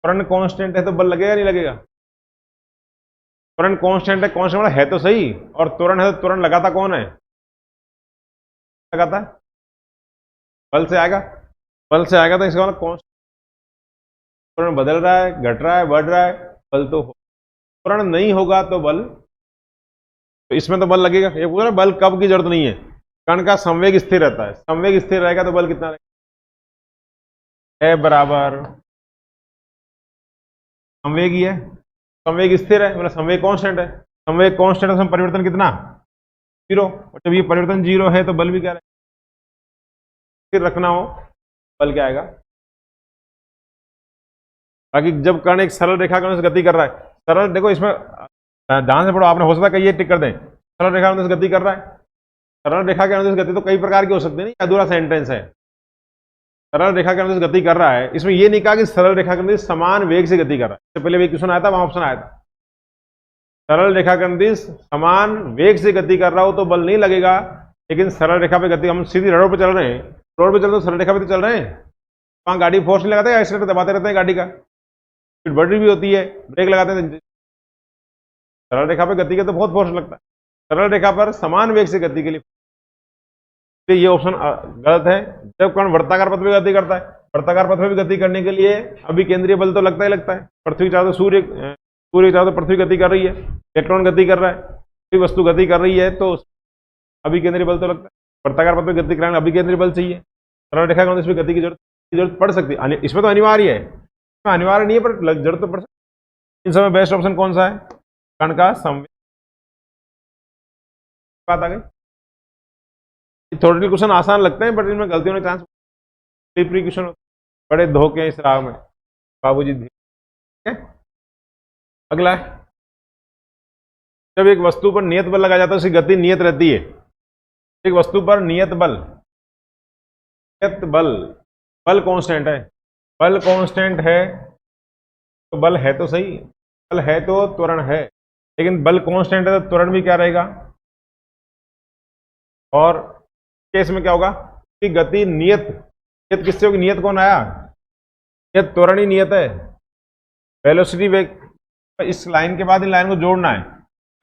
त्वरण कांस्टेंट है तो बल लगेगा नहीं लगेगा? त्वरण कांस्टेंट है, कांस्टेंट मतलब है तो सही, और त्वरण है तो त्वरण लगाता कौन है? लगाता है बल से आएगा, बल से आएगा तो इसका मतलब कांस्टेंट, त्वरण बदल रहा है, घट रहा है, बढ़ रहा है, बल तो त्वरण नहीं होगा तो बल, तो इसमें तो बल लगेगा। ये पूरा बल कब की जरूरत नहीं है, कण का संवेग स्थिर रहता है, संवेग स्थिर रहेगा तो बल कितना रहेगा? है बराबर संवेग ही है, संवेग स्थिर है मतलब संवेग कांस्टेंट है, संवेग कांस्टेंट है, परिवर्तन कितना? जीरो, और जब ये परिवर्तन जीरो है तो बल भी क्या रहेगा? स्थिर रखना हो बल क्या आएगा? बाकी जब कण एक सरल रेखा से गति कर रहा है, सरल देखो इसमें ध्यान से पढ़ो, आपने हो सकता है कहीं ये टिक कर दें, सरल रेखा से गति कर रहा है, सरल रेखा के अनुदिश गति तो कई प्रकार की हो सकती है, नहीं अधूरा सेंटेंस है। सरल रेखा के अनुदिश गति कर रहा है, इसमें ये नहीं कहा कि सरल रेखा के अनुदिश समान वेग से गति कर रहा है, इससे पहले भी क्वेश्चन आया था, वहां ऑप्शन आया था, सरल रेखा के अनुदिश समान वेग से गति कर रहा हो तो बल नहीं लगेगा, लेकिन सरल रेखा पे गति, हम सीधी रोड पे चल रहे हैं, रोड पे चल रहे तो सरल रेखा पे तो चल रहे हैं, वहां गाड़ी फोर्स नहीं लगाते, एक्सीलेटर दबाते रहते हैं गाड़ी का, स्पीड बढ़ रही भी होती है, ब्रेक लगाते हैं, सरल रेखा पे गति के तो बहुत फोर्स लगता है, सरल रेखा पर समान वेग से गति के लिए ये ऑप्शन गलत है। जब कण वर्ताकार पथ पे गति करता है, वर्ताकार पथ पे भी गति करने के लिए अभी केंद्रीय बल तो लगता ही लगता है, पृथ्वी चाहे तो सूर्य चाहे तो पृथ्वी गति कर रही है, इलेक्ट्रॉन गति कर रहा है, कोई वस्तु गति कर रही है तो अभी केंद्रीय बल तो लगता है, वर्ताकार पथ पे गति कराने अभी केंद्रीय बल चाहिए, सरल रेखा के इसमें गति की जरूरत पड़ सकती है, इसमें तो अनिवार्य है, इसमें अनिवार्य नहीं है पर जरूरत तो पड़ सकती है। इन समय बेस्ट ऑप्शन कौन सा है? कण का संवेग। बात आ गई, थोड़े क्वेश्चन आसान लगते हैं बट इनमें गलती होने चांस, प्री क्वेश्चन बड़े धोखे इस राह में, बाबूजी। ठीक है, अगला है, जब एक वस्तु पर नियत बल लगाया जाता है उसकी गति नियत रहती है, एक वस्तु पर नियत बल, बल कांस्टेंट है, बल कांस्टेंट है तो बल है तो सही, बल है तो त्वरण है, लेकिन बल कांस्टेंट है तो त्वरण भी क्या रहेगा? और केस में क्या होगा कि गति नियत, नियत किससे होगी? नियत कौन आया? नियत त्वरण ही नियत है, वेलोसिटी वेग, इस लाइन के बाद इन लाइन को जोड़ना है,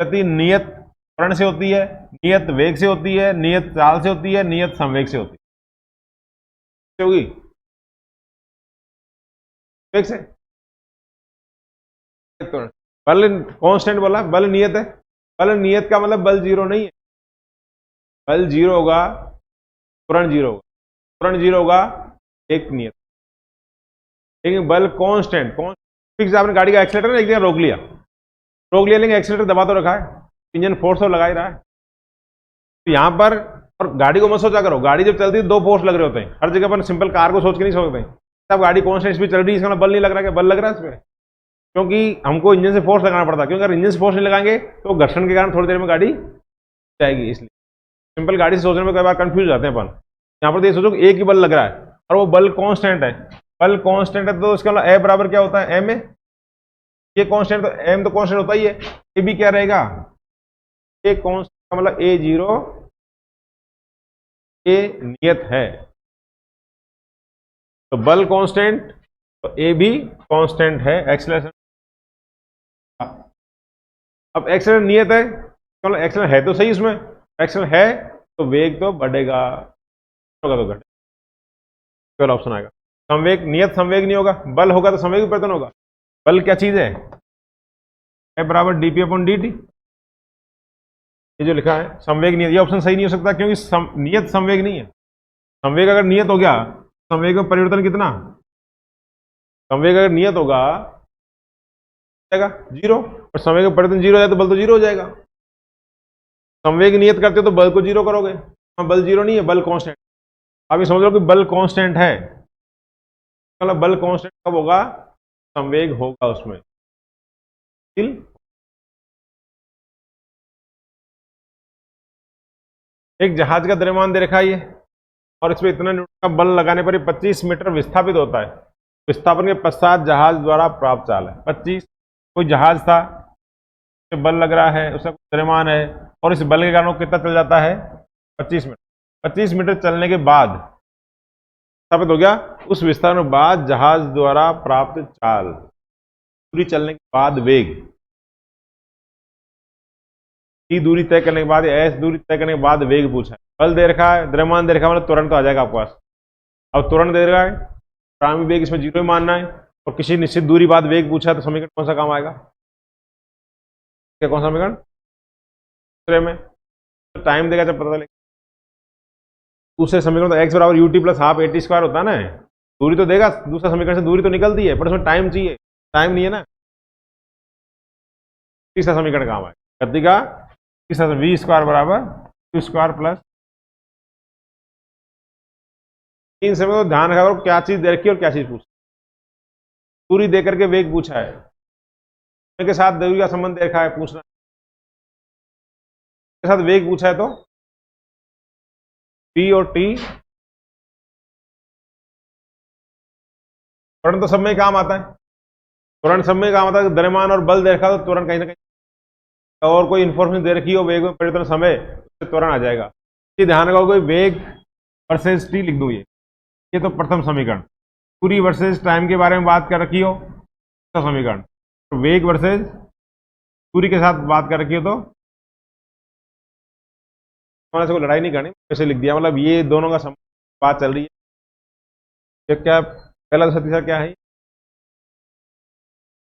गति नियत त्वरण से होती है, नियत वेग से होती है, नियत चाल से होती है, नियत संवेग से होती है, होगी वेग से, बल कांस्टेंट बोला, बल नियत है, बल नियत का मतलब बल जीरो नहीं है, बल जीरो होगा, त्वरण जीरो होगा, त्वरण जीरो होगा, एक नियत, लेकिन बल कांस्टेंट, फिक्स, आपने गाड़ी का एक्सीलेटर एक जगह रोक लिया, लेकिन एक्सीलेटर दबा तो रखा है, इंजन फोर्स तो लगा ही रहा है, तो यहां पर, और गाड़ी को मत सोचा करो, गाड़ी जब चलती है दो फोर्स लग रहे होते हैं, हर जगह पर सिंपल कार को सोच के नहीं सोचते, तब गाड़ी कांस्टेंट स्पीड चल रही है, इसका बल नहीं लग रहा है, बल लग रहा है इसमें, क्योंकि हमको इंजन से फोर्स लगाना पड़ता है, क्योंकि अगर इंजन से फोर्स नहीं लगाएंगे तो घर्षण के कारण थोड़ी देर में गाड़ी जाएगी, इसलिए सिंपल गाड़ी से सोचने में कई बार कंफ्यूज हो जाते हैं अपन, यहाँ पर तो ये सोचो कि एक ही बल लग रहा है और वो बल कांस्टेंट है, बल कांस्टेंट है तो इसका मतलब ए बराबर क्या होता है? एम है, ये कांस्टेंट तो एम तो कांस्टेंट होता ही है, ये भी क्या रहेगा? ए कांस्टेंट का मतलब ए जीरो, ए नियत है, तो बल कांस्टेंट तो ए भी कांस्टेंट है, एक्सेलरेशन, अब एक्सेलरेशन नियत है, मतलब एक्सेलरेशन है तो सही, इसमें एक्सेलरेशन है तो वेग तो बढ़ेगा, होगा तो घटेगा, केवल ऑप्शन आएगा। संवेग, नियत संवेग नहीं होगा, बल होगा तो संवेग परिवर्तन होगा, बल क्या चीज है? ए बराबर डीपी अपॉन डी टी, ये जो लिखा है संवेग नियत, ये ऑप्शन सही नहीं हो सकता क्योंकि नियत संवेग नहीं है, संवेग अगर नियत हो गया, संवेग में परिवर्तन कितना? संवेग अगर नियत होगा जाएगा जीरो, और संवेग में परिवर्तन जीरो हो जाए तो बल तो जीरो हो जाएगा, संवेग नियत करते तो बल को जीरो करोगे, बल जीरो नहीं है, बल कांस्टेंट, आप ये समझ लो कि बल कांस्टेंट है, मतलब बल कांस्टेंट कब होगा? संवेग होगा उसमें, एक जहाज का द्रव्यमान दे रखा है ये, और इसमें इतना न्यूटन का बल लगाने पर 25 मीटर विस्थापित होता है। विस्थापन के पश्चात जहाज द्वारा प्राप्त चाल है 25। कोई जहाज था, बल लग रहा है, उसका द्रव्यमान है, और इस बल के कारण वो कितना चल जाता है 25 मीटर। 25 मीटर चलने के बाद स्थापित हो गया, उस विस्तार के बाद जहाज द्वारा प्राप्त चाल, दूरी चलने के बाद वेग, ई दूरी तय करने के बाद, एस दूरी तय करने के बाद वेग पूछा है। बल दे रखा है, द्रव्यमान दे रखा है, मतलब तुरंत तो आ जाएगा आपके पास। अब तुरंत दे रखा है, प्रारंभिक वेग इसमें 0 ही मानना है, और किसी निश्चित दूरी बाद वेग पूछा है, तो समीकरण कौन सा काम आएगा? क्या कौन सा समीकरण? दूसरे में तो टाइम देगा जब पता चलेगा। दूसरे समीकरण तो एक्स बराबर U T plus half A T square होता है ना, दूरी तो देगा, दूसरा समीकरण से दूरी तो निकलती है, पर उसमें टाइम चाहिए, टाइम नहीं है ना। तीसरा समीकरण काम आएगा, गति का तीसरा वी स्क्वायर बराबर क्यू स्क्वायर प्लस, इन समय तो ध्यान रखा करो क्या चीज दे रखी है और क्या चीज पूछा। दूरी दे करके वेग पूछा है, के साथ दूरी का संबंध देखा है, पूछना के साथ वेग पूछा है, तो p और t तुरंत तो सब में काम आता है, तुरंत सब में काम आता है। द्रव्यमान और बल दे रखा तो तुरंत कहीं ना कहीं और कोई इंफॉर्मेशन दे रखी हो, वेग में परिवर्तन समय, उससे तुरंत आ जाएगा। ये ध्यान रखो, कोई वेग वर्सेस टी लिख दूं, ये तो प्रथम समीकरण। दूरी वर्सेस टाइम के बारे में बात कर रखी हो तो समीकरण, तो वेग वर्सेस दूरी के साथ बात कर रखी हो तो से कोई लड़ाई नहीं करनी, कैसे लिख दिया, मतलब ये दोनों का बात चल रही है। तो क्या पहला दूसरा तीसरा क्या है,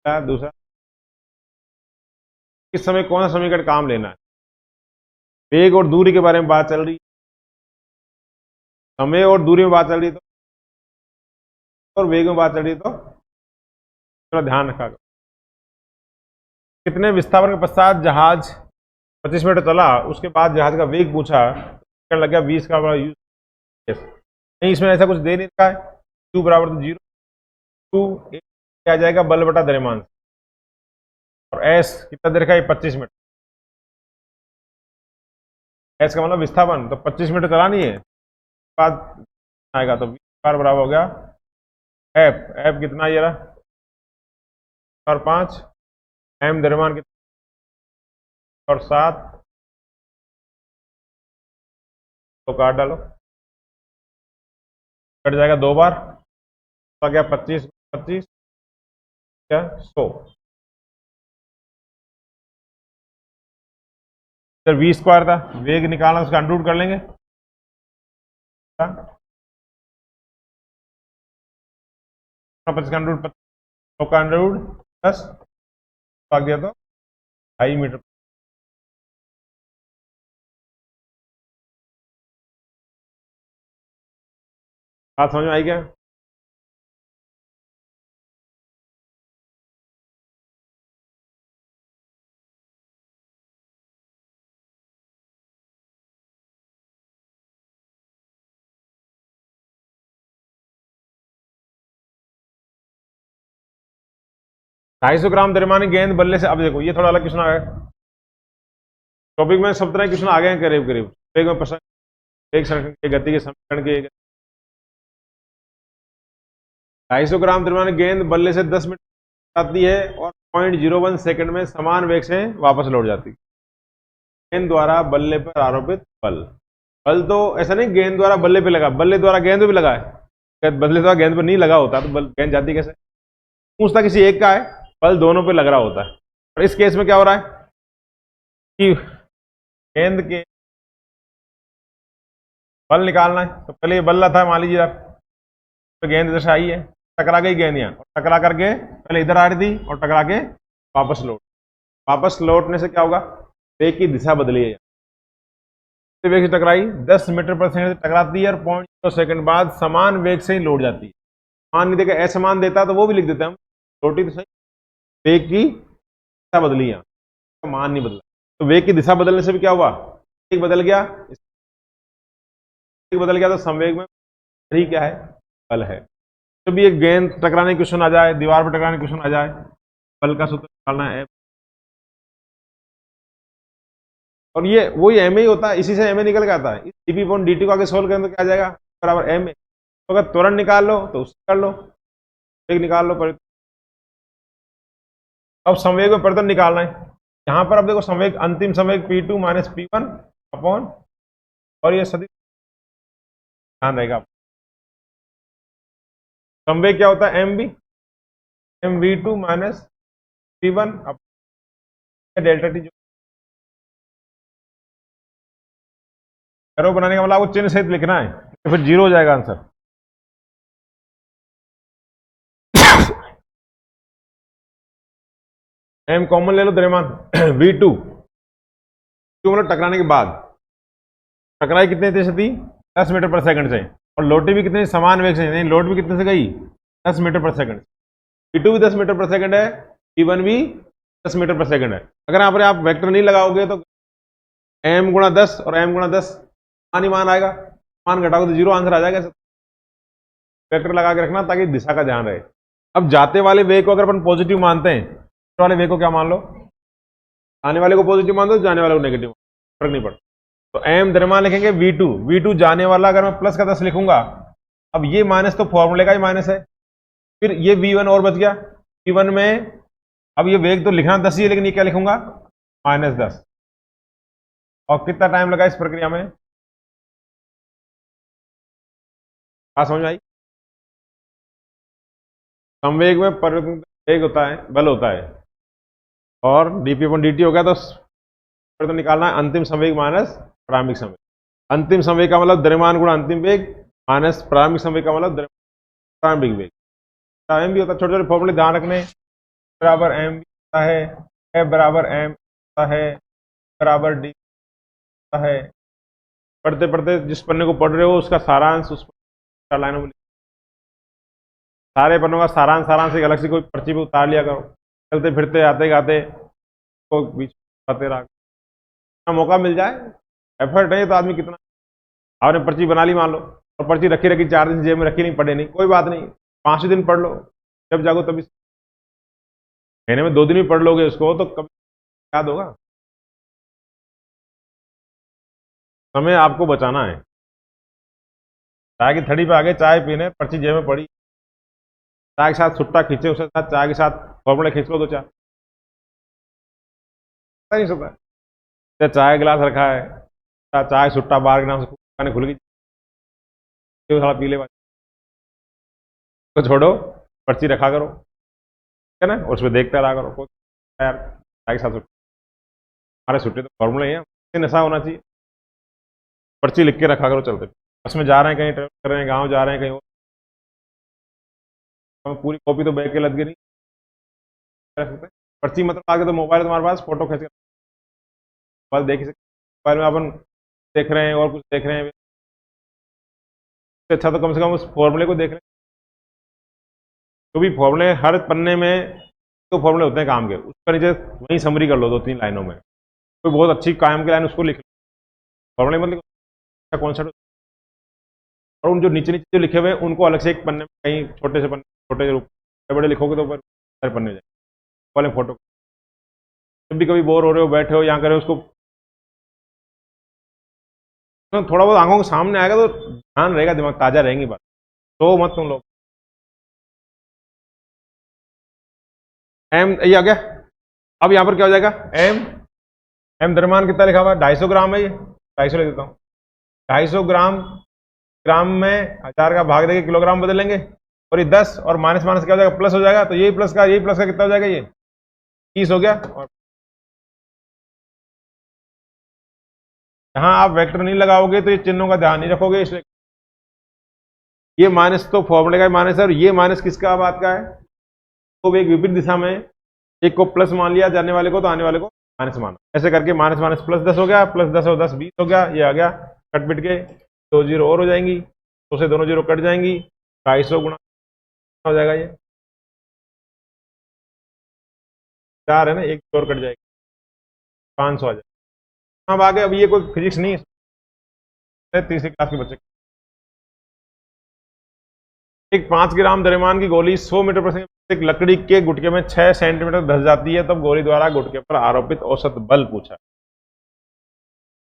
क्या दूसरा, किस समय कौन सा समीकरण काम लेना है? वेग और दूरी के बारे में बात चल रही है, समय और दूरी में बात चल रही है, तो और वेग में बात चल रही है, तो थोड़ा ध्यान रखा करो। कितने विस्थापन के पश्चात जहाज 25 मीटर चला, उसके बाद जहाज का वेग पूछा, कहने लग गया 20 का बड़ा यूज, नहीं इसमें ऐसा कुछ दे नहीं रखा है। Q बराबर तो 0, Q क्या आ जाएगा, बल बटा द्रव्यमान, और S कितना दे रखा है 25 मीटर, S का मतलब विस्थापन, तो 25 मीटर चलानी है, बाद आएगा तो 20 बराबर हो गया F, F कितना ये रहा और 5, M द्रव्यमान कितना और 7, तो काट डालो, कट जाएगा 2 बार, तो क्या 25 25 क्या 100, फिर वी स्क्वायर था, वेग निकालना, उसका अंडर रूट कर लेंगे, 25 का अंडर रूट 100 का अंडर रूट 10 आ गया, तो 2.5 मीटर। बात समझ में आई क्या? ढाई सौ ग्राम द्रव्यमान गेंद बल्ले से, अब देखो ये थोड़ा अलग क्वेश्चन आ गया, टॉपिक में सब तरह क्वेश्चन आ गए हैं करीब करीब, वेग में प्रश्न, वेग संरक्षण के, गति के समीकरण के। 250 ग्राम द्रव्यमान गेंद बल्ले से 10 मीटर आती है और 0.01 सेकंड में समान वेग से वापस लौट जाती है। गेंद द्वारा बल्ले पर आरोपित बल, बल तो ऐसा नहीं गेंद द्वारा बल्ले पे लगा, बल्ले द्वारा गेंद पे भी लगा है, बल्ले द्वारा गेंद पर नहीं लगा होता तो गेंद जाती कैसे? पूछता किसी एक का है, बल दोनों पे लग रहा होता है। और इस केस में क्या हो रहा है कि गेंद के बल निकालना है, तो पहले ये बल रहा था, मान लीजिए आप, तो गेंद इधर से आई है, टकरा गई गेंद यहाँ, और टकरा करके पहले इधर आ रही थी और टकरा के वापस लौट, वापस लौटने से क्या होगा, वेग की दिशा बदली है, वेग से टकराई 10 मीटर पर सेकंड से टकराती है और 0.2 सेकंड बाद समान वेग से ही लौट जाती है। मान नहीं देगा, असमान देता तो वो भी लिख देते हम, लौटी तो सही, वेग की दिशा बदली, यहाँ मान नहीं बदला, तो वेग की दिशा बदलने से भी क्या हुआ, वेग बदल गया, बदल गया, तो संवेग में ही क्या है, बल है। जब भी एक गेंद टकराने की क्वेश्चन आ जाए, दीवार पर टकराने की क्वेश्चन आ जाए, बल का सूत्र निकालना है, और ये वही एम ही होता है, इसी से एम ए निकल के आता है। डीपी अपॉन डी टी को आगे सोल्व करें तो क्या आ जाएगा, बराबर एम ए। तो अगर त्वरण निकाल लो तो उससे कर लो, एक निकाल लो पर। अब संवेग में परिवर्तन निकालना है। यहाँ पर अब देखो संवेग, अंतिम संवेग P2 माइनस P1 अपॉन, और ये सदी ध्यान रहेगा। संवेग क्या होता है, M B, M V two minus P1 delta T. Arrow बनाने का मतलब आपको चिन्ह सहित लिखना है, तो फिर जीरो हो जाएगा आंसर। एम कॉमन ले लो द्रव्यमान V2, मतलब टकराने के बाद, टकराई कितने तेज से थी, 10 मीटर पर सेकंड से, और लौटी भी कितने समान वेग से, नहीं लौट भी कितने से गई, 10 मीटर पर सेकंड। P2 भी 10 मीटर पर सेकंड है, P1 भी 10 मीटर पर सेकंड है। अगर यहाँ पर आप वेक्टर नहीं लगाओगे तो m गुणा 10 और m गुणा 10 मान ही मान आएगा, मान घटाओगे तो जीरो आंसर आ जाएगा। वेक्टर लगा के रखना ताकि दिशा का ध्यान रहे। अब जाते वाले वेग को अगर अपन पॉजिटिव मानते हैं, वाले वेग को क्या मान लो, आने वाले को पॉजिटिव मान दो, जाने वाले को नेगेटिव, फर्क नहीं पड़ता। तो m द्रव्यमान लिखेंगे V2, V2 जाने वाला अगर मैं प्लस का 10 लिखूंगा, अब ये माइनस तो फॉर्मूले का ही माइनस है, फिर ये V1 और बच गया, V1 में अब ये वेग तो लिखना 10 ही है, लेकिन ये क्या लिखूंगा, -10। और कितना टाइम लगा इस प्रक्रिया में, क्या समझ आई। संवेग में परिवर्तन वेग होता है, बल होता है, और डीपी अपॉन डी टी हो गया, तो परिवर्तन निकालना है अंतिम संवेग माइनस प्रारंभिक संवेग। अंतिम संवेग का मतलब द्रव्यमान गुणा अंतिम वेग माइनस प्रारंभिक संवेग का मतलब प्रारंभिक वेग। एम भी होता है, छोटे छोटे फॉर्मूले ध्यान रखने, बराबर एम भी होता है, एफ बराबर एम होता है, बराबर डी होता है। पढ़ते पढ़ते जिस पन्ने को पढ़ रहे हो उसका सारांश उस लाइनों में, सारे पन्नों का सारांश, सारांश एक अलग से कोई पर्ची पे उतार लिया करो, चलते फिरते आते गाते को बीच आते रहा, मौका मिल जाए। एफर्ट है तो आदमी कितना, आपने पर्ची बना ली मान लो, और पर्ची रखी रखी 4 दिन जेब में रखी, नहीं पढ़े नहीं, कोई बात नहीं, 5 दिन पढ़ लो, जब जागो तभी। महीने में 2 दिन भी पढ़ लोगे उसको तो कभी याद होगा। समय आपको बचाना है। चाय की थड़ी पे आगे चाय पीने, पर्ची जेब में पड़ी, चाय के साथ सुट्टा खींचे, उसके साथ चाय के साथ फॉर्मूले खींच लो, 2-4 नहीं सकता। चाय गिलास रखा है, चाय सुट्टा बार के नाम से दुकानें खुल गई, थोड़ा पी ले, तो छोड़ो, पर्ची रखा करो, है ना, और उसमें देखते रहा करो। कोई यार चाय के साथ हमारे सुट्टे तो फॉर्मूले हैं, नशा होना चाहिए। पर्ची लिख के रखा करो चलते, बस में जा रहे हैं, कहीं ट्रेवल कर रहे हैं, गाँव जा रहे हैं, कहीं और, पूरी कॉपी तो बैग के लग गई नहीं रख सकते। पर्ची मतलब आगे तो मोबाइल तुम्हारे पास, फोटो खींच के बस देख ही सकते, मोबाइल में अपन देख रहे हैं और कुछ देख रहे हैं, अच्छा तो कम से कम उस फॉर्मूले को देख रहे हैं। तो भी फॉर्मूले हर पन्ने में तो फॉर्मूले होते हैं काम के, उसका नीचे वहीं समरी कर लो 2-3 लाइनों में, कोई बहुत अच्छी काम की लाइन उसको लिख लो, फॉर्मूले मतलब कॉन्सेप्ट, और उन जो नीचे नीचे जो लिखे हुए हैं उनको अलग से एक पन्ने में, कहीं छोटे से पन्ने, छोटे रूप बड़े बड़े लिखोगे तो सारे पन्ने जाए वाले फोटो। जब भी कभी बोर हो रहे हो, बैठे हो, यहाँ करे उसको, तो थोड़ा बहुत आंखों के सामने आएगा तो ध्यान रहेगा, दिमाग ताजा रहेंगी बात, तो मत तुम लोग। एम ये आ गया। अब यहाँ पर क्या हो जाएगा, एम, एम द्रव्यमान कितना लिखा हुआ है, 250 ग्राम है, ये 250 ले देता हूँ, 250 ग्राम, ग्राम में 1000 का भाग देके किलोग्राम बदलेंगे, और ये 10 और माइनस माइनस क्या हो जाएगा, प्लस हो जाएगा, तो यही प्लस का कितना हो जाएगा, ये 30 हो गया। और यहाँ आप वेक्टर नहीं लगाओगे तो ये चिन्हों का ध्यान नहीं रखोगे, इसलिए ये माइनस तो फॉर्मूले का माइनस है, और ये माइनस किसका बात का है, तो एक विपरीत दिशा में, एक को प्लस मान लिया जाने वाले को, तो आने वाले को माइनस माना, ऐसे करके माइनस माइनस प्लस 10 हो गया, प्लस 10 और 10 20 हो गया, ये आ गया, कट पिट के 2 जीरो और हो जाएंगी, तो से दोनों जीरो कट जाएंगी, 250 गुणा हो जाएगा, ये 4 है ना, एक और कट जाएगी, 500 आ जाएगा। अब आगे, अब ये कोई फिजिक्स नहीं है, तीसरी क्लास के बच्चे, एक 5 ग्राम द्रव्यमान की गोली 100 मीटर पर सेकंड एक लकड़ी के गुटके में 6 सेंटीमीटर धस जाती है, तब गोली द्वारा गुटके पर आरोपित औसत बल पूछा।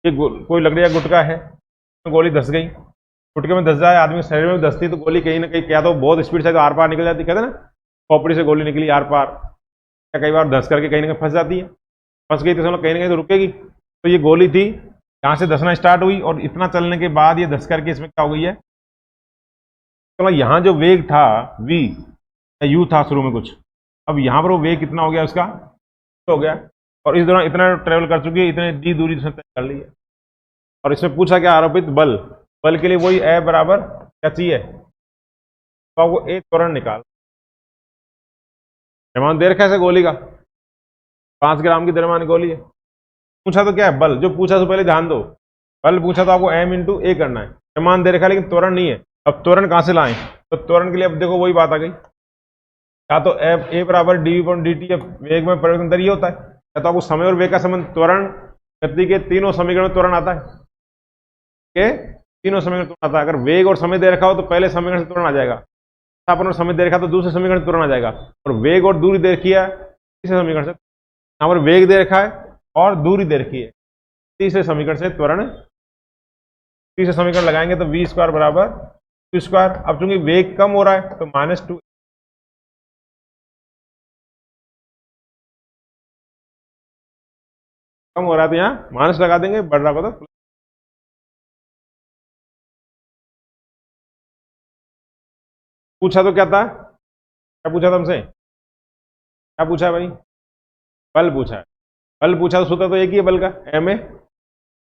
ये कोई लकड़ी का गुटका है, तो गोली धस गई, गुटके में धस जाए, आदमी के शरीर में धसती तो गोली कहीं ना कहीं क्या तो बहुत स्पीड से तो आर पार निकल जाती, कहते हैं ना खोपड़ी से गोली निकली आर पार, या कई बार धस करके कहीं ना कहीं फंस जाती है, फंस गई तो समझो कहीं ना कहीं तो रुकेगी। तो ये गोली थी, यहाँ से धसना स्टार्ट हुई और इतना चलने के बाद ये धस करके इसमें क्या हो गई है, तो यहाँ जो वेग था v या u था शुरू में कुछ, अब यहाँ पर वो वेग कितना हो गया उसका, तो हो गया, और इस दौरान इतना ट्रेवल कर चुकी है, इतने d दूरी उसने तय कर ली है। और इसमें पूछा क्या, आरोपित बल, बल के लिए वही ए बराबर क्या चाहिए, तो आपको ए त्वरण निकाल, द्रव्यमान दे रखा है गोली का, 5 ग्राम की द्रव्यमान गोली है, पूछा तो क्या है बल, जो पूछा तो पहले ध्यान दो, बल पूछा तो आपको m इंटू ए करना है, द्रव्यमान दे रखा है लेकिन त्वरण नहीं है। अब त्वरण कहां से लाएं, तो त्वरण के लिए अब देखो वही बात आ गई, या तो एफ ए बराबर डी वी डी टी, वेग में परिवर्तन दर ये होता है, या तो आपको समय और वेग का संबंध त्वरण गति के तीनों समीकरण में त्वरण आता है, के तीनों समीकरण त्वरण आता है। अगर वेग और समय दे रखा हो तो पहले समीकरण से त्वरण आ जाएगा, अपन और समय दे रखा तो दूसरे समीकरण से त्वरण आ जाएगा, और वेग और दूरी दे रखी है तीसरे समीकरण से, यहाँ पर वेग दे रखा है और दूरी दे रखी है, तीसरे समीकरण से त्वरण, तीसरे समीकरण लगाएंगे तो वी स्क्वायर बराबर टू स्क्वायर। अब चूंकि वेग कम हो रहा है तो -2, कम हो रहा है तो यहाँ माइनस लगा देंगे, बढ़ रहा होगा तो प्लस। पूछा तो क्या था, क्या पूछा था हमसे, क्या पूछा है भाई, बल पूछा है, बल पूछा तो सूत्र तो एक ही है बल का, एम ए,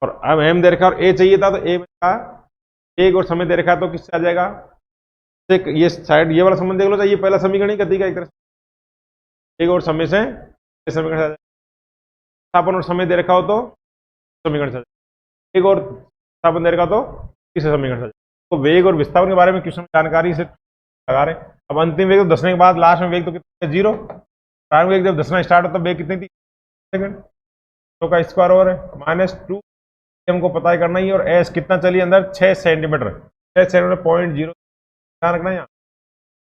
और अब एम दे रखा और ए चाहिए था तो ए का एक और समय दे रखा तो किससे आ जाएगा, ये साइड ये वाला संबंध देख लो, चाहिए पहला समीकरण ही गति का एक तरह से, एक और समय से समीकरण से आ जाएगा, स्थापन और समय दे रखा हो तो समीकरण से आ जाएगा, एक और स्थापन दे रखा तो किससे समीकरण से आ जाएगा। तो वेग और विस्थापन के बारे में क्वेश्चन जानकारी से लगा रहे। अब अंतिम वेग तो दसने के बाद लास्ट में वेग तो कितना, 0, प्रारंभिक वेग जब दसना स्टार्ट होता तो वेग कितनी थी, सेकंड, तो का स्क्वायर ओवर है -2, हमको पता करना ही, और एस कितना चली अंदर 6 सेंटीमीटर, 6 सेंटीमीटर 0.0 ध्यान रखना यहाँ।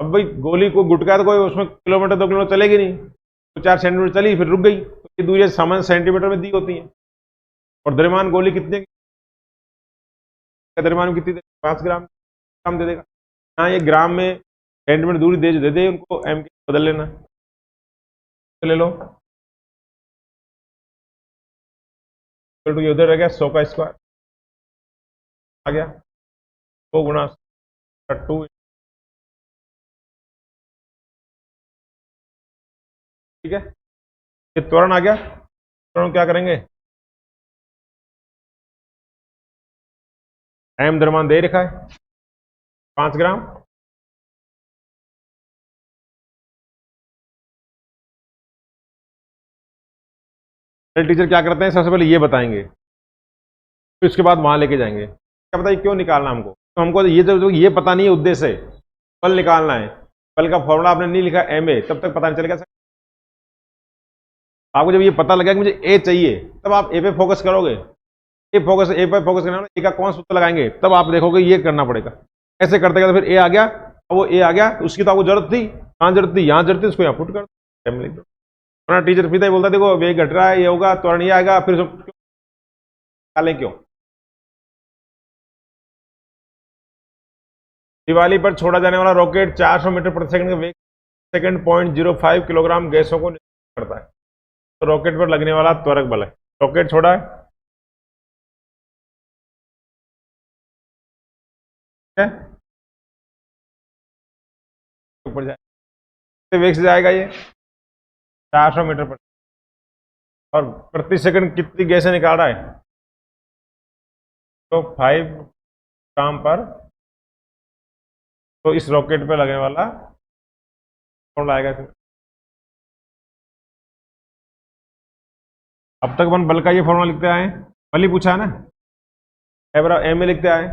अब भाई गोली को गुटका तो कोई उसमें किलोमीटर 2 किलोमीटर चलेगी नहीं, तो 4 सेंटीमीटर चली फिर रुक गई, तो ये दूरी सामान्य सेंटीमीटर में दी होती है, और द्रव्यमान गोली कितने द्रव्यमान कितनी 5 ग्राम दे देगा, हाँ ये ग्राम में सेंटीमीटर दूरी दे दे उनको, एम के बदल लेना, तो ले लो, तो ये उधर रह गया 100 का स्क्वायर आ गया, 2 गुणा 2, ठीक है, ये त्वरण आ गया, त्वरण क्या करेंगे, एम द्रव्यमान दे रखा है 5 ग्राम, टीचर क्या करते हैं, सबसे पहले ये बताएंगे, फिर उसके बाद वहां लेके जाएंगे, क्या बताइए क्यों निकालना हमको, तो हमको ये जब ये पता नहीं है उद्देश्य, बल निकालना है, बल का फॉर्मूला आपने नहीं लिखा एम ए, तब तक पता नहीं चलेगा। आपको जब ये पता लगेगा कि मुझे ए चाहिए, तब आप ए पे फोकस करोगे, ए पे फोकस करना, ए का कौन सूत्र लगाएंगे, तब आप देखोगे ये करना पड़ेगा, ऐसे करते करते फिर ए आ गया, अब वो ए आ गया तो उसकी तो आपको जरूरत थी, कहाँ जरूरत थी, यहाँ जरूरत थी, उसको यहाँ पुट कर दो, अपना टीचर सीधा ही बोलता है देखो वेग घट रहा है, ये होगा त्वरण ये आएगा, फिर निकालें क्यों। दिवाली पर छोड़ा जाने वाला रॉकेट 400 मीटर प्रति सेकंड के वेग सेकंड 0.05 किलोग्राम गैसों को करता है, तो रॉकेट पर लगने वाला त्वरक बल है, रॉकेट छोड़ा है, ऊपर जाए वेग से जाएगा ये 400 मीटर पर, और प्रति सेकंड कितनी गैसें निकाल रहा है, तो 5 ग्राम पर, तो इस रॉकेट पे लगने वाला कौन आएगा। अब तक अपन बल का ये फॉर्मूला लिखते आए, बल ही पूछा है ना, ए बराबर एम ए लिखते आए,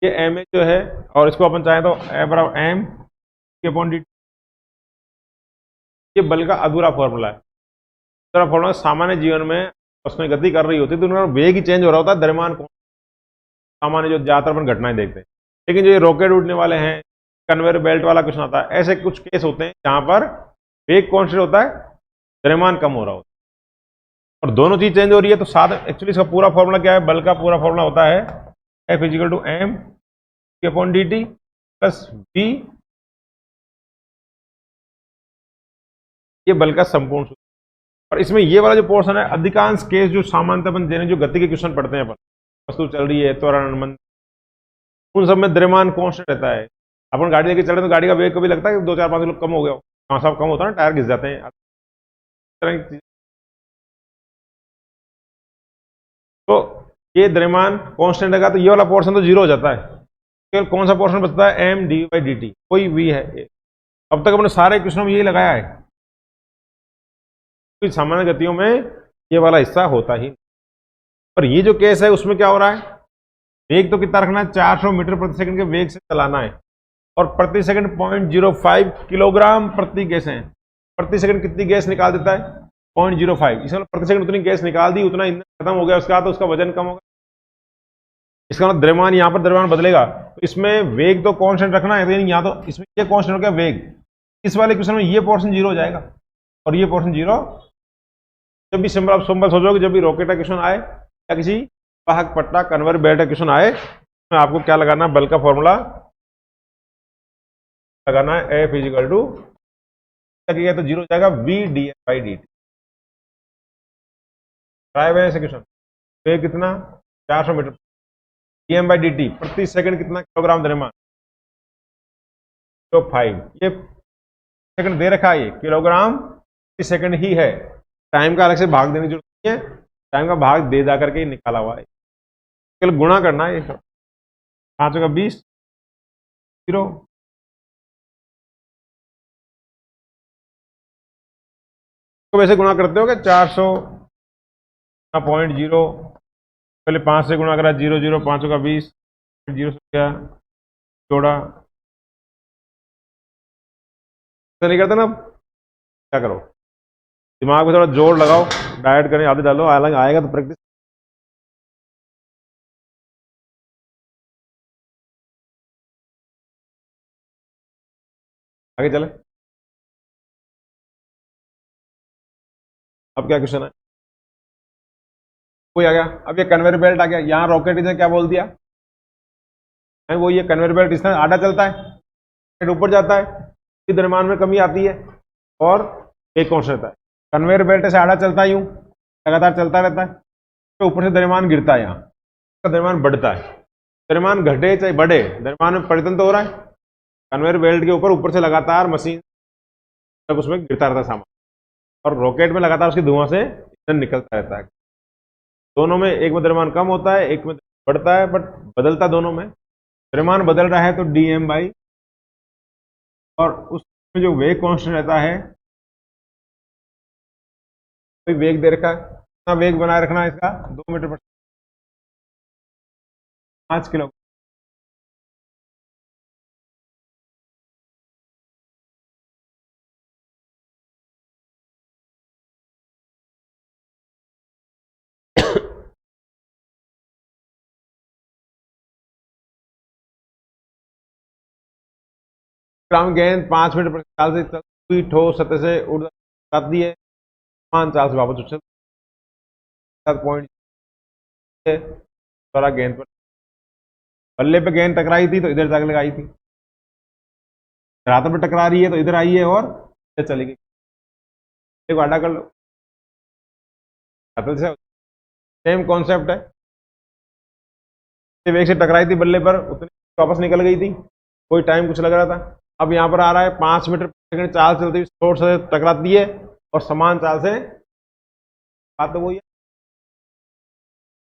ये एम ए जो है, और इसको अपन चाहें तो ए बराबर एम के अपॉन डी, ये बल का अधूरा फॉर्मूला है। अधूरा फॉर्मूला सामान्य जीवन में उसमें गति कर रही होती है तो उनका वेग ही चेंज हो रहा होता है, द्रव्यमान कौन, सामान्य जो ज्यादातर अपन घटनाएं देखते हैं, लेकिन जो ये रॉकेट उड़ने वाले हैं, कन्वेयर बेल्ट वाला कुछ आता है, ऐसे कुछ केस होते हैं जहां पर वेग कॉन्स्टेंट होता है, द्रव्यमान कम हो रहा होता है। और दोनों चीज चेंज हो रही है तो साथ एक्चुअली इसका पूरा फॉर्मूला क्या है, बल का पूरा फॉर्मूला होता है F equal to M upon D T plus V, ये बल का संपूर्ण सूत्र। और इसमें ये वाला जो पोर्शन है, अधिकांश केस जो सामान्यतः अपन देने जो गति के क्वेश्चन पढ़ते हैं अपन, वस्तु चल रही है, त्वरण, मंद, उन सब में द्रव्यमान कांस्टेंट रहता है। अपन गाड़ी लेके चल रहे तो गाड़ी का वेग कभी लगता है कि 2 4 5 किलो कम हो गया हो, हाँ सब कम होता है ना, टायर घिस जाते हैं, तो ये द्रव्यमान कांस्टेंट रहेगा तो ये वाला पोर्शन तो जीरो हो जाता है, केवल कौन सा पोर्शन बचता है, M D by D T, कोई वी है। अब तक अपने सारे क्वेश्चनों में यही लगाया है, तो सामान्य गतियों में ये वाला हिस्सा होता ही। पर ये जो केस है उसमें क्या हो रहा है, वेग तो कितना रखना है, 400 मीटर प्रति सेकंड के वेग से चलाना है, और प्रति सेकंड 0.05 किलोग्राम प्रति गैस है। प्रति सेकंड कितनी गैस निकाल देता है, 0.05, इसमें प्रति सेकंड उतनी गैस निकाल दी, उतना ईंधन खत्म हो गया उसका, तो उसका वजन कम होगा। इसका मतलब द्रव्यमान, यहाँ पर द्रव्यमान बदलेगा, तो इसमें वेग तो कांस्टेंट रखना है, तो यहाँ तो इसमें ये कांस्टेंट हो गया वेग, इस वाले क्वेश्चन में ये पोर्शन जीरो हो जाएगा और ये पोर्शन जीरो। जब भी सिंपल आप सिंपल सोचोगे, जब भी रॉकेट का क्वेश्चन आए या किसी वाहक पट्टा कन्वेयर बेल्ट का क्वेश्चन आए, तो आपको क्या लगाना है, बल का फॉर्मूला लगाना है, F इजिकल टू लगेगा तो जीरो हो जाएगा V D M by D T. ऐसे क्वेश्चन, वेग कितना 400 metre, D M by D T प्रति सेकंड कितना किलोग्राम द्रव्यमान, तो 5, ये सेकंड दे रखा है, ये किलोग्राम प्रति सेकंड ही है, टाइम का अलग से भाग देने की जरूरत नहीं है, टाइम का भाग दे जा करके निकाला हुआ है, केवल गुणा करना है। ये 5 का 20 जीरो, तो वैसे गुणा करते हो क्या, 400 0.0, पहले 5 से गुणा करा, 0 0, 5 का 20, 0 से क्या जोड़ा, तो नहीं करते ना। क्या करो, दिमाग में थोड़ा जोर लगाओ, डाइट करें, आदत डालो, आएगा तो प्रैक्टिस। आगे चले, अब क्या क्वेश्चन है, कोई आ गया, अब ये कन्वेयर बेल्ट आ गया, यहाँ रॉकेट इसने क्या बोल दिया, वो ये कन्वेयर बेल्ट इसमें आधा चलता है, ऊपर जाता है, द्रव्यमान में कमी आती है और एक कांस्टेंट रहता है। कन्वेयर बेल्ट से आधा चलता है, यूं लगातार चलता रहता है, तो ऊपर से द्रव्यमान गिरता है, यहाँ का द्रव्यमान बढ़ता है, द्रव्यमान घटे चाहे बढ़े, द्रव्यमान में परिवर्तन तो हो रहा है, कन्वेयर बेल्ट के ऊपर ऊपर से लगातार मशीन तक उसमें गिरता रहता है सामान, और रॉकेट में लगातार उसकी धुआं से ईंधन निकलता रहता है। दोनों में एक में द्रव्यमान कम होता है, एक में बढ़ता है, बट बदलता दोनों में, द्रव्यमान बदल रहा है तो डी एम बाई, और उसमें जो वेग कांस्टेंट रहता है, कोई वेग दे रखा है, कितना वेग बनाए रखना है इसका, 2 मीटर पर 5 किलो। ग्राम गेंद 5 मीटर प्रति चाल से चलती ठोस सतह से उड़ जाती है, 5 चाल से वापस उछल, 7 पॉइंट द्वारा गेंद पर, बल्ले पे गेंद टकराई थी तो इधर जाकर लगाई थी, धरातल पर टकरा रही है तो इधर आई है और इधर चली गई, देखो आड़ा कर लो, धरातल से सेम कॉन्सेप्ट है, वेग से टकराई थी बल्ले पर, उतनी वापस निकल गई थी, कोई टाइम कुछ लग रहा था। अब यहाँ पर आ रहा है 5 मीटर प्रति सेकंड चाल चलती हुई सोर्स से टकराती है और समान चाल से, बात तो वही है,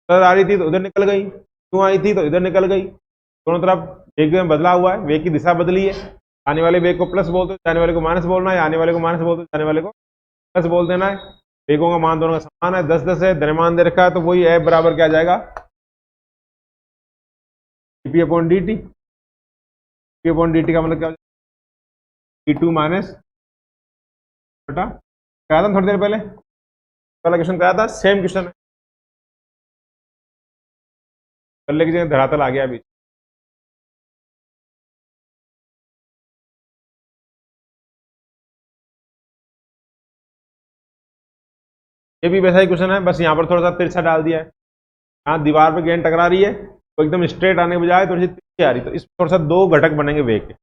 उधर आ रही थी तो उधर निकल गई, क्यों आई थी तो इधर निकल गई, दोनों तरफ वेग में बदला हुआ है, वेग की दिशा बदली है, आने वाले वेग को प्लस बोल दो, जाने वाले को माइनस बोलना है, आने वाले को माइनस बोल दो, जाने वाले को प्लस बोल देना है, वेगों का मान दोनों का समान है, 10 10 है, द्रव्यमान दे रखा है, तो वही F बराबर क्या आ जाएगा, dp upon dt, dp upon dt का मतलब क्या हो जाएगा, d2 माइनस बटा, कराया था थोड़ी देर पहले, पहला क्वेश्चन कराया था, सेम क्वेश्चन है, बल्ले की जगह धरातल आ गया अभी। ये भी वैसा ही क्वेश्चन है, बस यहाँ पर थोड़ा सा तिरछा डाल दिया है। यहाँ दीवार पे गेंद टकरा रही है तो एकदम स्ट्रेट आने के बजाय थोड़ी सी तिरछी आ रही, तो इस थोड़ा सा दो घटक बनेंगे वेग के।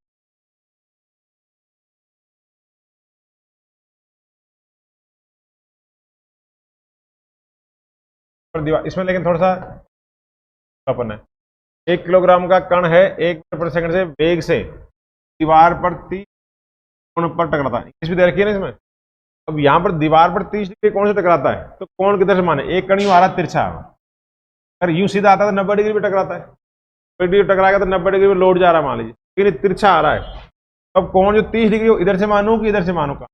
पर दीवार इसमें लेकिन थोड़ा सा अपन है, 1 किलोग्राम का कण है 1 मीटर प्रति सेकंड से वेग से दीवार पर 30 कोण पर टकराता है। इस भी दे रखी है ना इसमें। अब यहाँ पर दीवार पर 30 डिग्री कोण से टकराता है तो कोण किधर से माने, एक कण यूं आ रहा तिरछा, अगर यूं सीधा आता है तो 90 डिग्री पे टकराता है, 90 डिग्री टकराएगा तो 90 डिग्री में लोड जा रहा है मान लीजिए, लेकिन तिरछा आ रहा है। अब कोण जो 30 डिग्री इधर से मानू कि इधर से मानू का,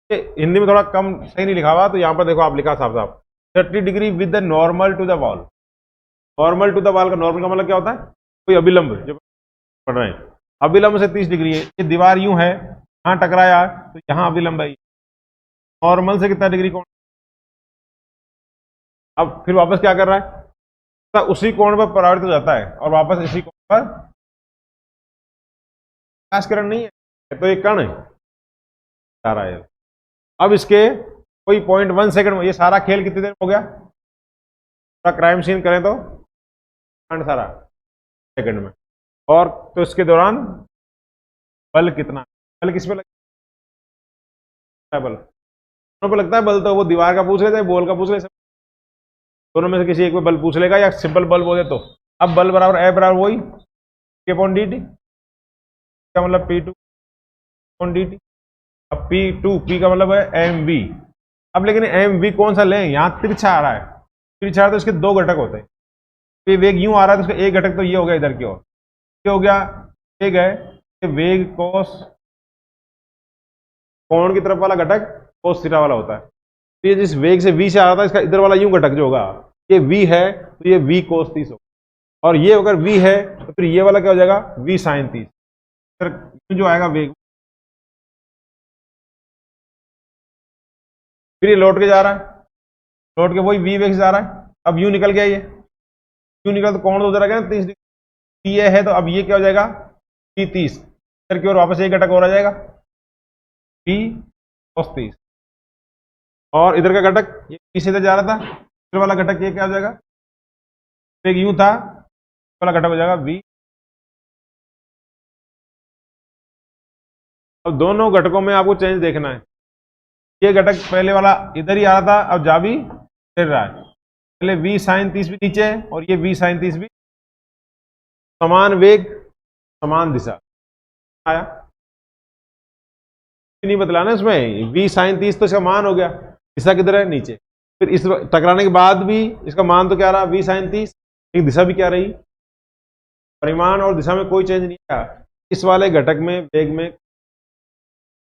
हिंदी में थोड़ा कम सही नहीं लिखा हुआ, तो यहाँ पर देखो आप लिखा साफ साफ 30 degree with the normal to the wall. Normal to the wall का नॉर्मल का मतलब क्या होता है, कोई अभिलंब जो पढ़ रहे हैं, अभिलंब से 30 डिग्री है, ये दीवार यूं है, यहाँ टकराया तो यहाँ अभिलंब है, नॉर्मल से कितना डिग्री कोण, अब फिर वापस क्या कर रहा है, तो उसी कोण पर परावर्तित हो जाता है और वापस इसी कोण पर, प्रकाश किरण नहीं है तो ये कण है सारा है। अब इसके कोई 0.1 सेकंड में ये सारा खेल कितनी देर हो गया, पूरा क्राइम सीन करें तो सारा सेकंड में, और तो इसके दौरान बल कितना, बल किस पे लगता है, बल दोनों पे लगता है बल, तो वो दीवार का पूछ लेते हैं, बॉल का पूछ ले, दोनों में से किसी एक पे बल पूछ लेगा या सिंपल बल बोले तो। अब बल बराबर ए बराबर वही के अपॉन डी टी, क्या मतलब P2 अपॉन डी टी। अब P2 P का मतलब है एम वी। अब लेकिन एम वी कौन सा लें, यहाँ तिरछा आ रहा है, तिरछा आ रहा है तो इसके दो घटक होते हैं, ये वेग यूं आ रहा है तो उसका एक घटक तो ये हो गया इधर की ओर, ये हो गया वेग है, ये वेग कोस कोण की तरफ वाला घटक कोस थीटा वाला होता है, तो ये जिस वेग से v से आ रहा था इसका इधर वाला यूं घटक जो होगा, ये v है तो ये v कोस 30 होगा, और ये अगर v है तो फिर ये वाला क्या हो जाएगा v साइन 30, फिर जो आएगा वेग, फिर ये लौट के जा रहा है, लौट के वही v वेग से जा रहा है, अब यूं निकल गया, ये यूं निकल तो कोण तो उधर आ गया ना 30 डिग्री, ये है तो अब ये क्या हो जाएगा v 30, इधर की ओर वापस एक घटक और आ जाएगा v कोस 30, और इधर का घटक ये पीछे इधर जा रहा था, इधर वाला घटक ये क्या हो जाएगा, एक यूं था वाला घटक हो जाएगा v। अब दोनों घटकों में आपको चेंज देखना है, ये घटक पहले वाला इधर ही आ रहा था, अब जा भी फिर रहा है, पहले v साइन 30 भी नीचे है और ये v साइन 30 भी, समान वेग समान दिशा आया, नहीं बदला ना इसमें, v साइन 30 तो इसका मान हो गया, दिशा किधर है नीचे, फिर इस टकराने के बाद भी इसका मान तो क्या रहा v साइन 30, एक दिशा भी क्या रही, परिमाण और दिशा में कोई चेंज नहीं आया, इस वाले घटक में वेग में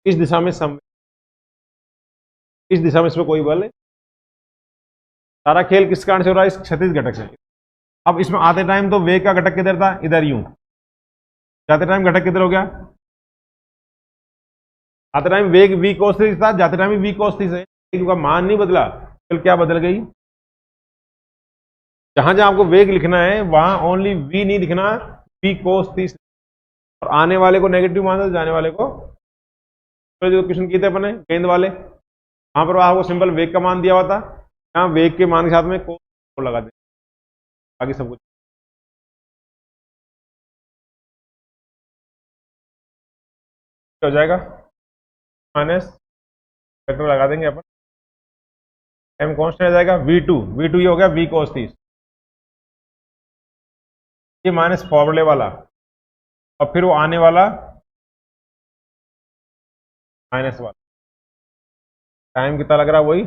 इस दिशा में इस दिशा में इसमें कोई बल है, सारा खेल किस कारण से हो रहा है, इस क्षैतिज घटक से। अब इसमें आते टाइम तो वेग का घटक किधर था, इधर यूं, जाते टाइम घटक किधर हो गया, आते टाइम वेग v cos 30 था, जाते टाइम v cos 30 है, का मान नहीं बदला, फिर क्या बदल गई, जहां जहां आपको वेग लिखना है वहां ओनली v नहीं लिखना, v cos 30, और आने वाले को नेगेटिव मान दो, जाने वाले को, तो जो क्वेश्चन किए थे अपने गेंद वाले, वहां पर आपको सिंपल वेग का मान दिया हुआ था, यहाँ वेग के मान के साथ में को लगा दे, बाकी सब कुछ हो जाएगा, माइनस वेक्टर लगा देंगे अपन, m कांस्टेंट आ जाएगा v2 ये हो गया v cos 30, ये माइनस फॉर्मूले वाला, और फिर वो आने वाला माइनस वाला, टाइम कितना लग रहा है वही,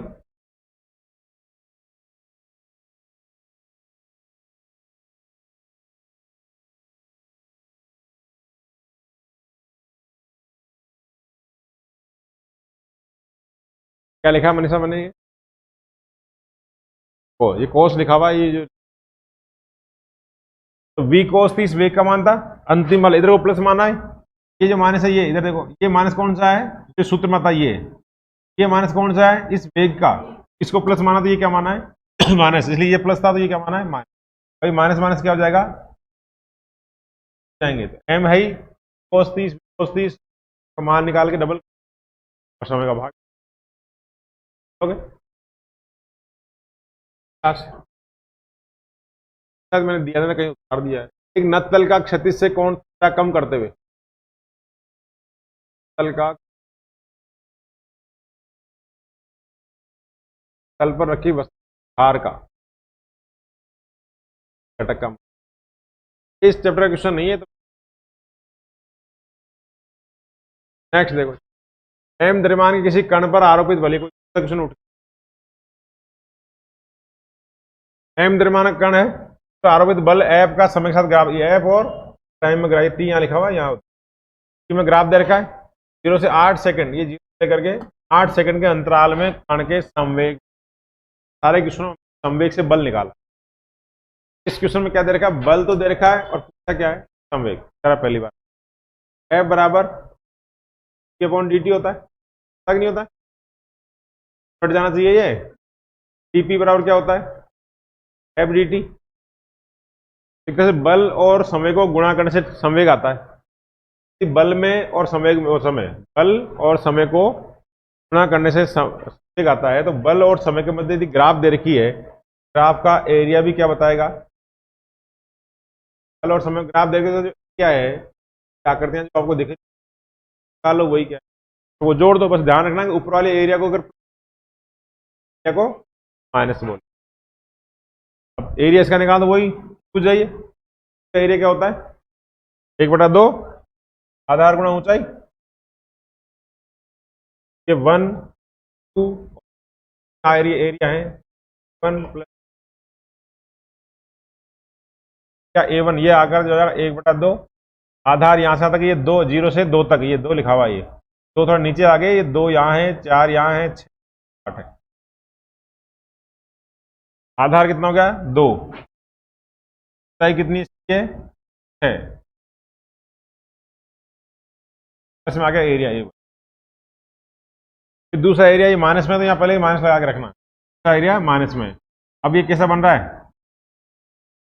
क्या लिखा मनीषा मैंने, ये कोस लिखा हुआ है, ये जो तो v cos 30 वेग का मान था, अंतिम वाला इधर को प्लस माना है, ये जो माइनस है ये इधर देखो, ये माइनस कौन सा है जो सूत्र में था, ये माइनस कौन सा है इस वेग का, इसको प्लस माना तो ये क्या माना है माइनस, इसलिए ये प्लस था तो ये क्या माना है माइनस, भाई माइनस माइनस क्या हो जाएगा, जाएंगे तो m है ही cos 30 का मान निकाल के डबल समय का भाग, ओके। शायद मैंने दिया था ना, कहीं उतार दिया है। एक नत्तल का क्षितिज से कोण थीटा कम करते हुए, तल का तल पर रखी वस्तु भार का घटक का। इस चैप्टर का क्वेश्चन नहीं है, तो नेक्स्ट देखो, एम द्रव्यमान के किसी कण पर आरोपित बल, को क्वेश्चन उठ, एम द्रव्यमान का कण है तो आरोपित बल एफ का समय के साथ ग्राफ, ये एफ और टाइम में ग्राफ, टी यहाँ लिखा हुआ है, यहाँ में ग्राफ दे रखा है 0 से 8 सेकंड, ये 0 से करके 8 सेकंड के अंतराल में कण के संवेग, सारे क्वेश्चनों संवेग से बल निकाला। इस क्वेश्चन में क्या दे रखा है, बल तो दे रखा है और पूछा क्या है, संवेग। करा पहली बार, एफ बराबर के अपॉन डी टी होता है, तक नहीं होता है, कट जाना चाहिए ये। टीपी बराबर क्या होता है, एफ डी टी। एक तरह से बल और समय को गुणा करने से संवेग आता है। बल में और संवेग में, और समय, बल और समय को गुणा करने से संवेग आता है। तो बल और समय के मध्य यदि ग्राफ दे रखी है, ग्राफ का एरिया भी क्या बताएगा, बल और समय ग्राफ दे रखे तो क्या है, क्या करते हैं जो आपको दिखे निकालो वही क्या है, तो वो जोड़ दो। बस ध्यान रखना कि ऊपर वाले एरिया को, अगर एरिया को माइनस बोल, अब एरिया इसका निकाल दो, वही पूछ जाइए एरिया क्या होता है, 1/2 आधार गुणा ऊंचाई, ये 1 2 एरिया है 1 प्लस क्या A1, ये आकर जो है 1/2 आधार यहाँ से आता कि ये 2, 0 से 2 तक, ये 2 लिखा हुआ है, ये 2 थोड़ा नीचे आ गए, ये 2 यहाँ है, 4 यहाँ है, 6 8 है। आधार कितना हो गया, 2, ऊंचाई कितनी है 6, इसमें आ गया एरिया ये। फिर दूसरा एरिया ये माइनस में, तो यहाँ पहले ही माइनस लगा के रखना, दूसरा एरिया माइनस में। अब ये कैसा बन रहा है,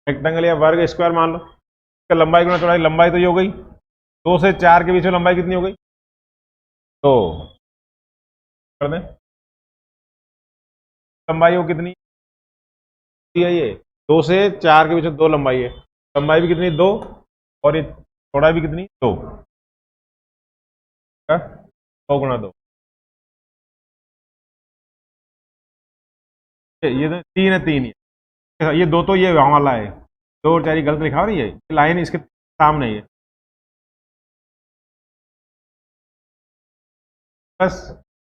रेक्टेंगल या वर्ग स्क्वायर मान लो, इसका लंबाई गुना चौड़ाई, लंबाई तो ये हो गई, 2 से 4 के बीच में लंबाई कितनी हो गई, तो कर दें, लंबाई वो कितनी है, ये 2 से 4 के बीच में 2 लंबाई है, लंबाई भी कितनी 2, और ये चौड़ाई भी कितनी 2, 2 गुणा 2, ये 3 है, 3 ये 2 तो ये वहां वाला है, 2 और 4 गलत लिखा हो रही है, लाइन इसके सामने ही है। बस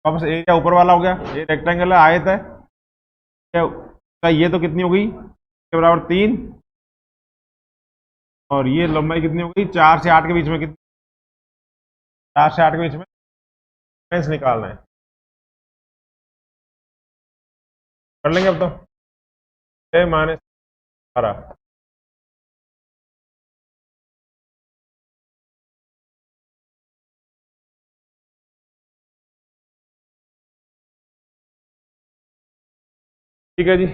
वापस एरिया ऊपर वाला हो गया, ये रेक्टेंगल है, आयत है, ये तो कितनी हो गई के बराबर 3, और ये लंबाई कितनी हो गई 4 से 8 के बीच में, कितनी 4 से 8 के बीच में डिफरेंस निकालना है, कर लेंगे अब तो, 6 माइनस 12, ठीक है जी।